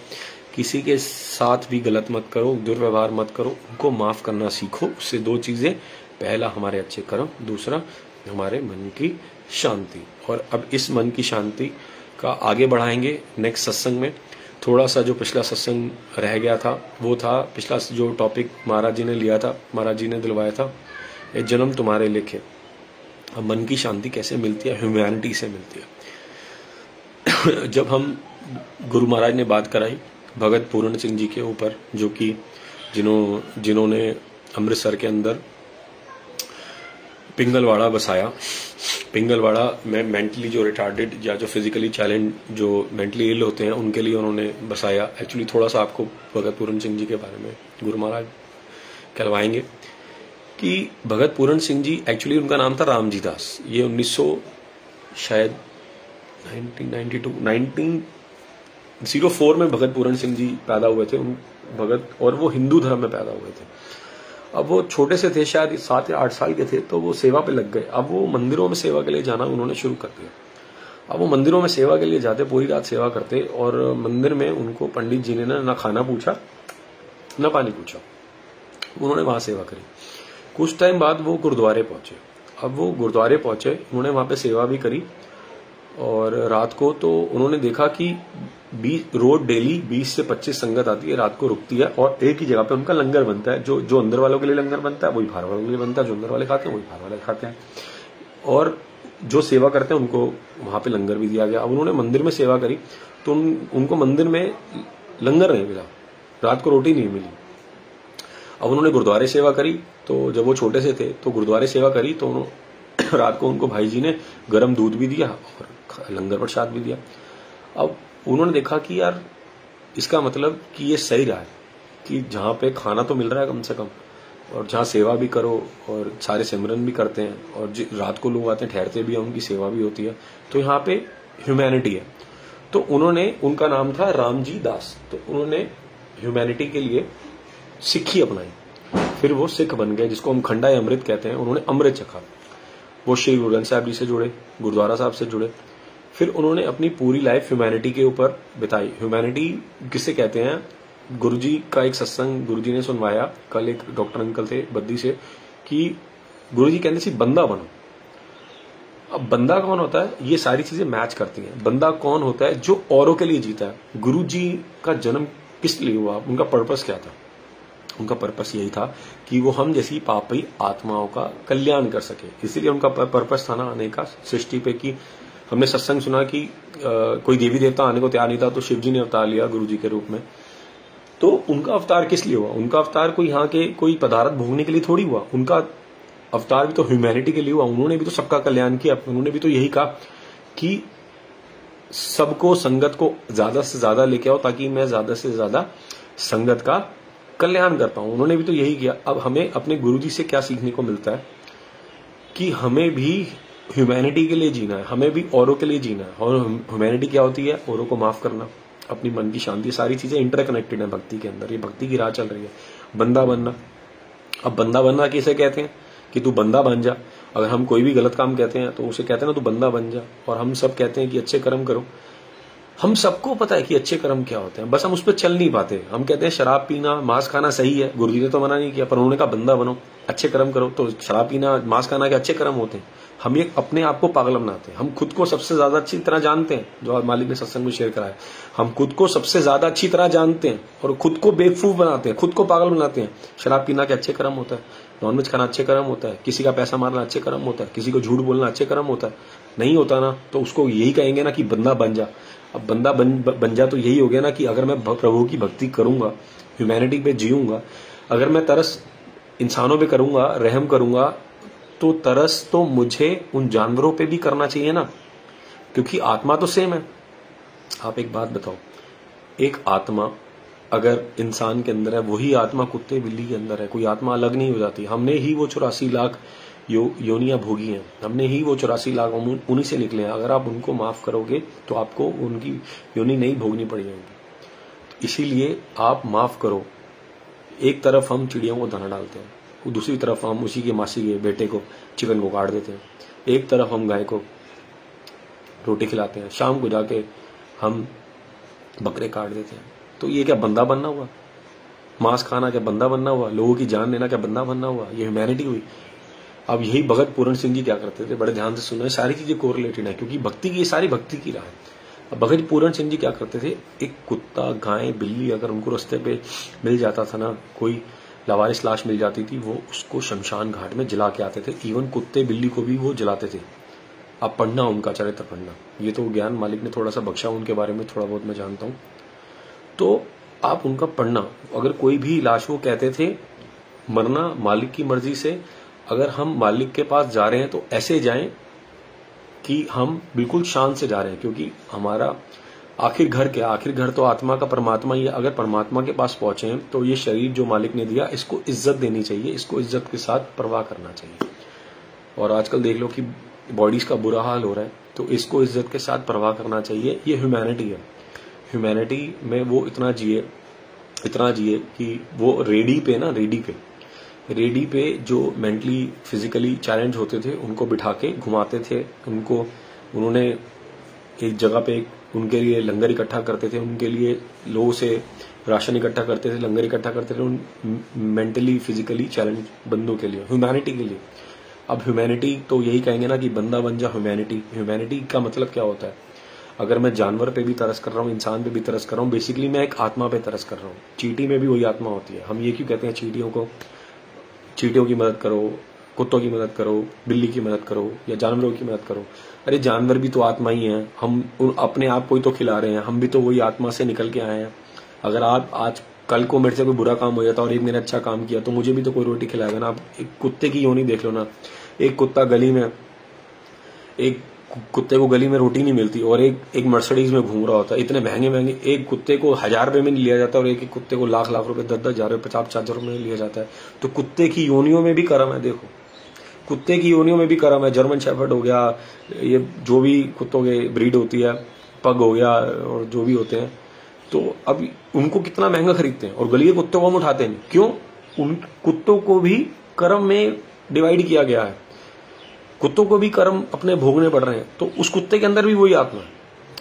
किसी के साथ भी गलत मत करो, दुर्व्यवहार मत करो, उनको माफ करना सीखो। उससे दो चीजें, पहला हमारे अच्छे कर्म, दूसरा हमारे मन की शांति। और अब इस मन की शांति का आगे बढ़ाएंगे नेक्स्ट सत्संग में। थोड़ा सा जो पिछला सत्संग रह गया था वो था, पिछला जो टॉपिक महाराज जी ने लिया था, महाराज जी ने दिलवाया था, ये जन्म तुम्हारे लिखे। मन की शांति कैसे मिलती है? ह्यूमैनिटी से मिलती है। जब हम गुरु महाराज ने बात कराई भगत पूर्ण सिंह जी के ऊपर, जो कि जिन्होंने अमृतसर के अंदर पिंगलवाड़ा बसाया। पिंगलवाड़ा में मेंटली जो रिटार्डेड या जो फिजिकली चैलेंज, जो मेंटली इल होते हैं, उनके लिए उन्होंने बसाया। एक्चुअली थोड़ा सा आपको भगत पूर्ण सिंह जी के बारे में गुरु महाराज कहलवाएंगे कि भगत पूर्ण सिंह जी, एक्चुअली उनका नाम था रामजी दास। ये 1904 में भगत पूर्ण सिंह जी पैदा हुए थे। भगत, और वो हिंदू धर्म में पैदा हुए थे। अब वो छोटे से थे, शायद 7 या 8 साल के थे, तो वो सेवा पे लग गए। अब वो मंदिरों में सेवा के लिए जाना उन्होंने शुरू कर दिया। अब वो मंदिरों में सेवा के लिए जाते, पूरी रात सेवा करते, और मंदिर में उनको पंडित जी ने ना खाना पूछा ना पानी पूछा, उन्होंने वहां सेवा करी। कुछ टाइम बाद वो गुरुद्वारे पहुंचे। अब वो गुरुद्वारे पहुंचे, उन्होंने वहां पे सेवा भी करी, और रात को तो उन्होंने देखा कि रोज डेली 20 से 25 संगत आती है, रात को रुकती है, और एक ही जगह पे उनका लंगर बनता है। जो अंदर वालों के लिए लंगर बनता है वही बाहर वालों के लिए बनता है, जो अंदर वाले खाते हैं वही बाहर वाले खाते हैं, और जो सेवा करते हैं उनको वहां पे लंगर भी दिया गया। अब उन्होंने मंदिर में सेवा करी तो उनको मंदिर में लंगर नहीं मिला, रात को रोटी नहीं मिली। अब उन्होंने गुरुद्वारे सेवा करी, तो जब वो छोटे से थे तो गुरुद्वारे सेवा करी, तो रात को उनको भाई जी ने गर्म दूध भी दिया और लंगर प्रसाद भी दिया। अब उन्होंने देखा कि यार इसका मतलब कि ये सही रहा है कि जहां पे खाना तो मिल रहा है कम से कम, और जहां सेवा भी करो और सारे सिमरन भी करते हैं, और रात को लोग आते हैं, ठहरते भी हैं, उनकी सेवा भी होती है, तो यहाँ पे ह्यूमैनिटी है। तो उनका नाम था रामजी दास। तो उन्होंने ह्यूमैनिटी के लिए सिक्खी अपनाई, फिर वो सिख बन गए, जिसको हम खंडा या अमृत कहते हैं। उन्होंने अमृत चखा। वो श्री गुरु ग्रंथ साहब जी से जुड़े, गुरुद्वारा साहब से जुड़े, फिर उन्होंने अपनी पूरी लाइफ ह्यूमैनिटी के ऊपर बिताई। ह्यूमैनिटी किसे कहते हैं? गुरुजी का एक सत्संग गुरुजी ने सुनवाया कल, एक डॉक्टर अंकल थे बद्दी से, कि गुरुजी कहते थे बंदा बनो। अब बंदा कौन होता है? ये सारी चीजें मैच करती हैं। बंदा कौन होता है? जो औरों के लिए जीता है। गुरुजी का जन्म किस लिए हुआ? उनका पर्पस क्या था? उनका पर्पस यही था कि वो हम जैसी पापी आत्माओं का कल्याण कर सके। इसीलिए उनका पर्पस था ना आने का सृष्टि पे। कि हमने सत्संग सुना कि कोई देवी देवता आने को तैयार नहीं था, तो शिव जी ने अवतार लिया गुरुजी के रूप में। तो उनका अवतार किस लिए हुआ? उनका अवतार कोई यहाँ के कोई पदार्थ भोगने के लिए थोड़ी हुआ। उनका अवतार भी तो ह्यूमैनिटी के लिए हुआ। उन्होंने भी तो सबका कल्याण किया। उन्होंने भी तो यही कहा कि सबको, संगत को ज्यादा से ज्यादा लेके आओ, ताकि मैं ज्यादा से ज्यादा संगत का कल्याण कर पाऊं। उन्होंने भी तो यही किया। अब हमें अपने गुरुजी से क्या सीखने को मिलता है? कि हमें भी ह्यूमैनिटी के लिए जीना है, हमें भी औरों के लिए जीना है। और ह्यूमैनिटी क्या होती है? औरों को माफ करना, अपनी मन की शांति, सारी चीजें इंटरकनेक्टेड है भक्ति के अंदर। ये भक्ति की राह चल रही है। बंदा बनना। अब बंदा बनना किसे कहते हैं? कि तू बंदा बन जा। अगर हम कोई भी गलत काम कहते हैं तो उसे कहते हैं ना तू बंदा बन जा। और हम सब कहते हैं कि अच्छे कर्म करो। हम सबको पता है कि अच्छे कर्म क्या होते हैं, बस हम उस पर चल नहीं पाते। हम कहते हैं शराब पीना मांस खाना सही है, गुरुजी ने तो मना नहीं किया, पर उन्होंने कहा बंदा बनो, अच्छे कर्म करो। तो शराब पीना मांस खाना के अच्छे कर्म होते हैं। हम ये अपने आप को पागल बनाते हैं। हम खुद को सबसे ज्यादा अच्छी तरह जानते हैं, जो मालिक ने सत्संग में शेयर कराया। हम खुद को सबसे ज्यादा अच्छी तरह जानते हैं और खुद को बेवकूफ बनाते हैं, खुद को पागल बनाते हैं। शराब पीना के अच्छे कर्म होता है, नॉनवेज खाना अच्छे कर्म होता है, किसी का पैसा मारना अच्छे कर्म होता है, किसी को झूठ बोलना अच्छे कर्म होता है। नहीं होता ना तो उसको यही कहेंगे ना कि बंदा बन जा। अब बंदा बन जा तो यही हो गया ना कि अगर मैं प्रभु की भक्ति करूंगा, ह्यूमैनिटी पे जीऊंगा, अगर मैं तरस इंसानों पे करूंगा, रहम करूंगा, तो तरस तो मुझे उन जानवरों पे भी करना चाहिए ना, क्योंकि आत्मा तो सेम है। आप एक बात बताओ, एक आत्मा अगर इंसान के अंदर है, वही आत्मा कुत्ते बिल्ली के अंदर है, कोई आत्मा अलग नहीं हो जाती। हमने ही वो 84 लाख योनियां भोगी हैं, हमने ही वो 84 लाख उन्हीं से निकले हैं। अगर आप उनको माफ करोगे तो आपको उनकी योनि नहीं भोगनी पड़ जाएगी। तो इसीलिए आप माफ करो। एक तरफ हम चिड़ियों को दाना डालते हैं, दूसरी तरफ हम उसी के मासी के बेटे को चिकन को काट देते हैं। एक तरफ हम गाय को रोटी खिलाते हैं, शाम को जाके हम बकरे काट देते हैं। तो ये क्या बंदा बनना हुआ? मांस खाना क्या बंदा बनना हुआ? लोगों की जान लेना क्या बंदा बनना हुआ? ये ह्यूमैनिटी हुई। अब यही भगत पूरण सिंह जी क्या करते थे, बड़े ध्यान से सुनो, सारी चीजें कोरिलेटेड है, क्योंकि भक्ति की ये सारी भक्ति की राह है। अब भगत पूरण सिंह जी क्या करते थे, एक कुत्ता गाय बिल्ली अगर उनको रास्ते पे मिल जाता था ना, कोई लावारिस लाश मिल जाती थी, वो उसको शमशान घाट में जला के आते थे। इवन कुत्ते बिल्ली को भी वो जलाते थे। अब पढ़ना उनका चरित्र पढ़ना, ये तो ज्ञान मालिक ने थोड़ा सा बख्शा, उनके बारे में थोड़ा बहुत मैं जानता हूं, तो आप उनका पढ़ना। अगर कोई भी लाश, वो कहते थे मरना मालिक की मर्जी से, अगर हम मालिक के पास जा रहे हैं तो ऐसे जाएं कि हम बिल्कुल शान से जा रहे हैं, क्योंकि हमारा आखिर घर क्या, आखिर घर तो आत्मा का परमात्मा ही है। अगर परमात्मा के पास पहुंचे हैं तो ये शरीर जो मालिक ने दिया, इसको इज्जत देनी चाहिए, इसको इज्जत के साथ परवाह करना चाहिए। और आजकल देख लो कि बॉडीज का बुरा हाल हो रहा है, तो इसको इज्जत के साथ परवाह करना चाहिए। ये ह्यूमैनिटी है। ह्यूमैनिटी में वो इतना जिए कि वो रेडी पे जो मेंटली फिजिकली चैलेंज होते थे उनको बिठा के घुमाते थे, उन्होंने एक जगह पे उनके लिए लंगर इकट्ठा करते थे, उनके लिए लोगों से राशन इकट्ठा करते थे, लंगर इकट्ठा करते थे, उन मेंटली फिजिकली चैलेंज बंदों के लिए, ह्यूमैनिटी के लिए। अब ह्यूमैनिटी तो यही कहेंगे ना कि बंदा बन जा। ह्यूमैनिटी का मतलब क्या होता है? अगर मैं जानवर पे भी तरस कर रहा हूँ, इंसान पे भी तरस कर रहा हूँ, बेसिकली मैं एक आत्मा पे तरस कर रहा हूँ। चींटी में भी वही आत्मा होती है। हम ये क्यों कहते हैं चींटियों की मदद करो, कुत्तों की मदद करो, बिल्ली की मदद करो या जानवरों की मदद करो? अरे जानवर भी तो आत्मा ही है, हम अपने आप को ही तो खिला रहे हैं, हम भी तो वही आत्मा से निकल के आए हैं। अगर आप आज कल को मेरे से कोई बुरा काम हो जाता और एक मैंने अच्छा काम किया तो मुझे भी तो कोई रोटी खिलाएगा ना। आप एक कुत्ते की योनि देख लो ना, एक कुत्ता गली में, एक कुत्ते को गली में रोटी नहीं मिलती और एक मर्सिडीज में घूम रहा होता है। इतने महंगे एक कुत्ते को 1000 रुपए में लिया जाता है और एक कुत्ते को लाख रुपए, 10-10 हजार रुपए, 50-50 हजार रुपए में लिया जाता है। तो कुत्ते की योनियों में भी कर्म है। देखो, कुत्ते की योनियों में भी कर्म है। जर्मन शेफर्ड हो गया, ये जो भी कुत्तों के ब्रीड होती है, पग हो गया और जो भी होते हैं, तो अब उनको कितना महंगा खरीदते हैं और गली के कुत्तों को हम उठाते नहीं। क्यों? उन कुत्तों को भी कर्म में डिवाइड किया गया है, कुत्तों को भी कर्म अपने भोगने पड़ रहे हैं। तो उस कुत्ते के अंदर भी वही आत्मा है,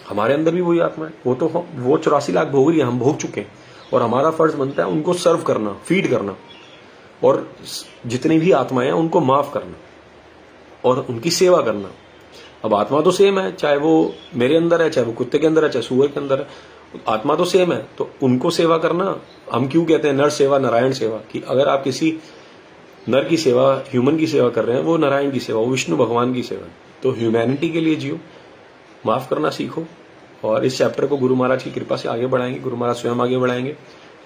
हमारे अंदर भी वही आत्मा है। वो 84 लाख भोग रही है, हम भोग चुके हैं और हमारा फर्ज बनता है उनको सर्व करना, फीड करना और जितनी भी आत्माएं हैं उनको माफ करना और उनकी सेवा करना। अब आत्मा तो सेम है, चाहे वो मेरे अंदर है, चाहे वो कुत्ते के अंदर है, चाहे सूअर के अंदर है, आत्मा तो सेम है। तो उनको सेवा करना, हम क्यों कहते हैं नर सेवा नारायण सेवा, कि अगर आप किसी नर की सेवा, ह्यूमन की सेवा कर रहे हैं, वो नारायण की सेवा, वो विष्णु भगवान की सेवा। तो ह्यूमैनिटी के लिए जियो, माफ करना सीखो और इस चैप्टर को गुरु महाराज की कृपा से आगे बढ़ाएंगे, गुरु महाराज स्वयं आगे बढ़ाएंगे।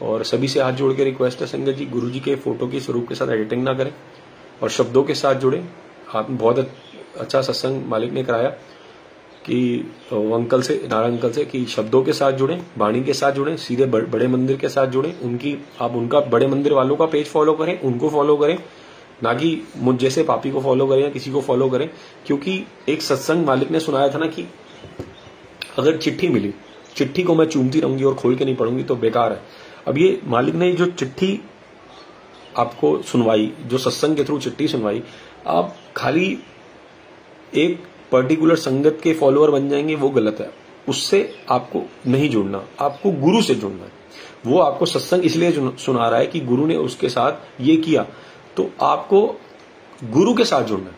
और सभी से हाथ जोड़ के रिक्वेस्ट है संगत जी, गुरु जी के फोटो की स्वरूप के साथ एडिटिंग ना करें और शब्दों के साथ जुड़े। आप बहुत अच्छा सत्संग मालिक ने कराया कि अंकल से, नारायण अंकल से, कि शब्दों के साथ जुड़े, वाणी के साथ जुड़े, सीधे बड़े मंदिर के साथ जुड़े। आप उनका बड़े मंदिर वालों का पेज फॉलो करें, उनको फॉलो करें, ना कि मुझ जैसे पापी को फॉलो करें या किसी को फॉलो करें। क्योंकि एक सत्संग मालिक ने सुनाया था ना कि अगर चिट्ठी मिली, चिट्ठी को मैं चूमती रहूंगी और खोल के नहीं पढ़ूंगी तो बेकार है। अब ये मालिक ने जो चिट्ठी आपको सुनवाई, जो सत्संग के थ्रू चिट्ठी सुनवाई, आप खाली एक पर्टिकुलर संगत के फॉलोअर बन जाएंगे, वो गलत है। उससे आपको नहीं जुड़ना, आपको गुरु से जुड़ना है। वो आपको सत्संग इसलिए सुना रहा है कि गुरु ने उसके साथ ये किया, तो आपको गुरु के साथ जुड़ना है,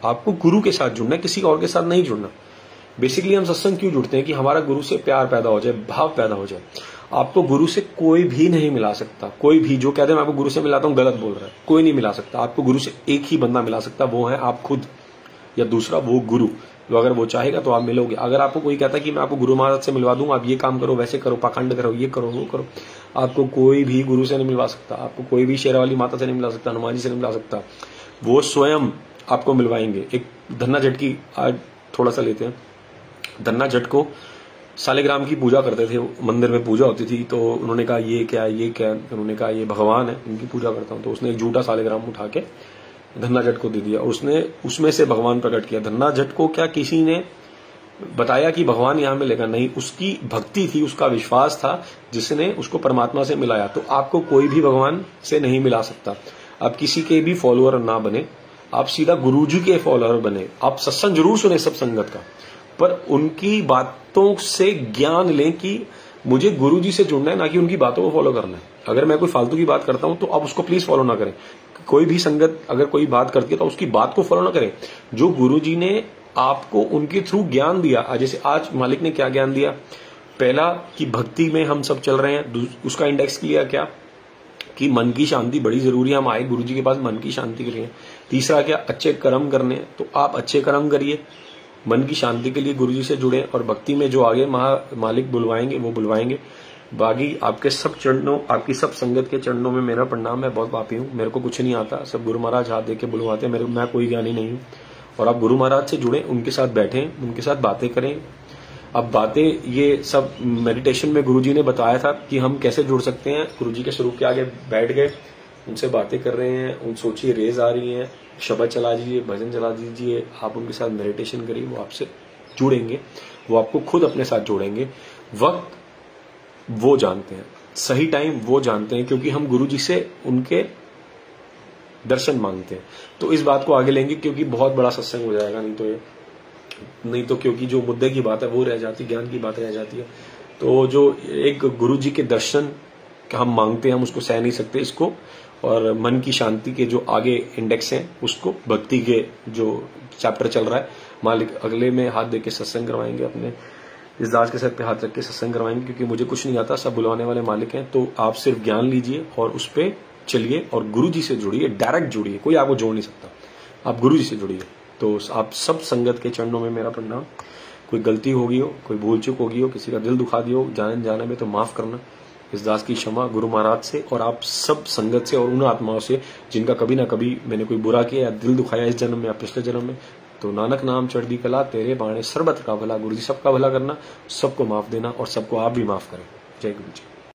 आपको गुरु के साथ जुड़ना है, किसी और के साथ नहीं जुड़ना। बेसिकली हम सत्संग क्यों जुड़ते हैं कि हमारा गुरु से प्यार पैदा हो जाए, भाव पैदा हो जाए। आपको गुरु से कोई भी नहीं मिला सकता, कोई भी जो कहते हैं मैं आपको गुरु से मिलाता हूं गलत बोल रहा है, कोई नहीं मिला सकता। आपको गुरु से एक ही बंदा मिला सकता, वो है आप खुद, या दूसरा वो गुरु, तो अगर वो चाहेगा तो आप मिलोगे। अगर आपको कोई कहता है कि मैं आपको गुरु महाराज से मिलवा दूंगा, आप ये काम करो, वैसे करो, पाखंड करो, ये करो, वो करो, आपको कोई भी गुरु से नहीं मिलवा सकता, आपको कोई भी शेरावाली माता से नहीं मिला सकता, हनुमान जी से नहीं मिला सकता। वो स्वयं आपको मिलवाएंगे। एक धन्ना जट की आज थोड़ा सा लेते हैं। धन्ना जट को सालिग्राम की पूजा करते थे, मंदिर में पूजा होती थी, तो उन्होंने कहा ये क्या, ये क्या, उन्होंने कहा ये भगवान है, इनकी पूजा करता हूं। तो उसने एक झूठा सालिग्राम उठा के धन्ना जट को दे दिया, उसने उसमें से भगवान प्रकट किया। धन्ना जट को क्या किसी ने बताया कि भगवान यहां मिलेगा? नहीं, उसकी भक्ति थी, उसका विश्वास था, जिसने उसको परमात्मा से मिलाया। तो आपको कोई भी भगवान से नहीं मिला सकता। आप किसी के भी फॉलोअर ना बने, आप सीधा गुरुजी के फॉलोअर बने। आप सत्संग जरूर सुने सब संगत का, पर उनकी बातों से ज्ञान लें कि मुझे गुरुजी से जुड़ना है, ना कि उनकी बातों को फॉलो करना है। अगर मैं कोई फालतू की बात करता हूं तो आप उसको प्लीज फॉलो ना करें। कोई भी संगत अगर कोई बात करती है तो उसकी बात को फॉलो ना करें। जो गुरुजी ने आपको उनके थ्रू ज्ञान दिया, जैसे आज मालिक ने क्या ज्ञान दिया, पहला कि भक्ति में हम सब चल रहे हैं, उसका इंडेक्स किया क्या कि मन की शांति बड़ी जरूरी है, हम आए गुरुजी के पास मन की शांति के लिए। तीसरा क्या, अच्छे कर्म करने, तो आप अच्छे कर्म करिए, मन की शांति के लिए गुरुजी से जुड़े, और भक्ति में जो आगे मालिक बुलवाएंगे वो बुलवाएंगे। बाकी आपके सब चरणों, आपकी सब संगत के चरणों में मेरा प्रणाम। मैं बहुत पापी हूँ, मेरे को कुछ नहीं आता, सब गुरु महाराज हाथ देके बुलवाते हैं, मैं कोई ज्ञानी नहीं हूँ। और आप गुरु महाराज से जुड़े, उनके साथ बैठें, उनके साथ बातें करें। अब बातें ये सब मेडिटेशन में गुरुजी ने बताया था कि हम कैसे जुड़ सकते हैं। गुरुजी के स्वरूप के आगे बैठ गए, उनसे बातें कर रहे हैं, उन सोचिए रेज आ रही हैं, शब्द चला दीजिए, भजन चला दीजिए, आप उनके साथ मेडिटेशन करिए, वो आपसे जुड़ेंगे, वो आपको खुद अपने साथ जोड़ेंगे। वक्त वो जानते हैं, सही टाइम वो जानते हैं, क्योंकि हम गुरुजी से उनके दर्शन मांगते हैं। तो इस बात को आगे लेंगे, क्योंकि बहुत बड़ा सत्संग हो जाएगा, नहीं तो क्योंकि जो मुद्दे की बात है वो रह जाती, ज्ञान की बात रह जाती है। तो जो एक गुरुजी के दर्शन हम मांगते हैं, हम उसको सह नहीं सकते इसको, और मन की शांति के जो आगे इंडेक्स हैं उसको, भक्ति के जो चैप्टर चल रहा है, मालिक अगले में हाथ देके सत्संग करवाएंगे, अपने इस दास के सर पे हाथ रख के सत्संग करवाएंगे, क्योंकि मुझे कुछ नहीं आता, सब बुलाने वाले मालिक हैं। तो आप सिर्फ ज्ञान लीजिए और उस पर चलिए, और गुरुजी से जुड़िए, डायरेक्ट जुड़िए, कोई आपको जोड़ नहीं सकता, आप गुरुजी से जुड़िए। तो आप सब संगत के चरणों में मेरा प्रणाम। कोई गलती होगी हो, कोई भूल चूक होगी हो, किसी का दिल दुखा दिया हो जाने में, तो माफ करना। इस दास की क्षमा गुरु महाराज से और आप सब संगत से, और उन आत्माओं से जिनका कभी ना कभी मैंने कोई बुरा किया या दिल दुखाया इस जन्म में या पिछले जन्म में। तो नानक नाम चढ़दी कला, तेरे बाणे सर्बत का भला। गुरु जी सबका भला करना, सबको माफ देना, और सबको आप भी माफ करें। जय गुरु जी।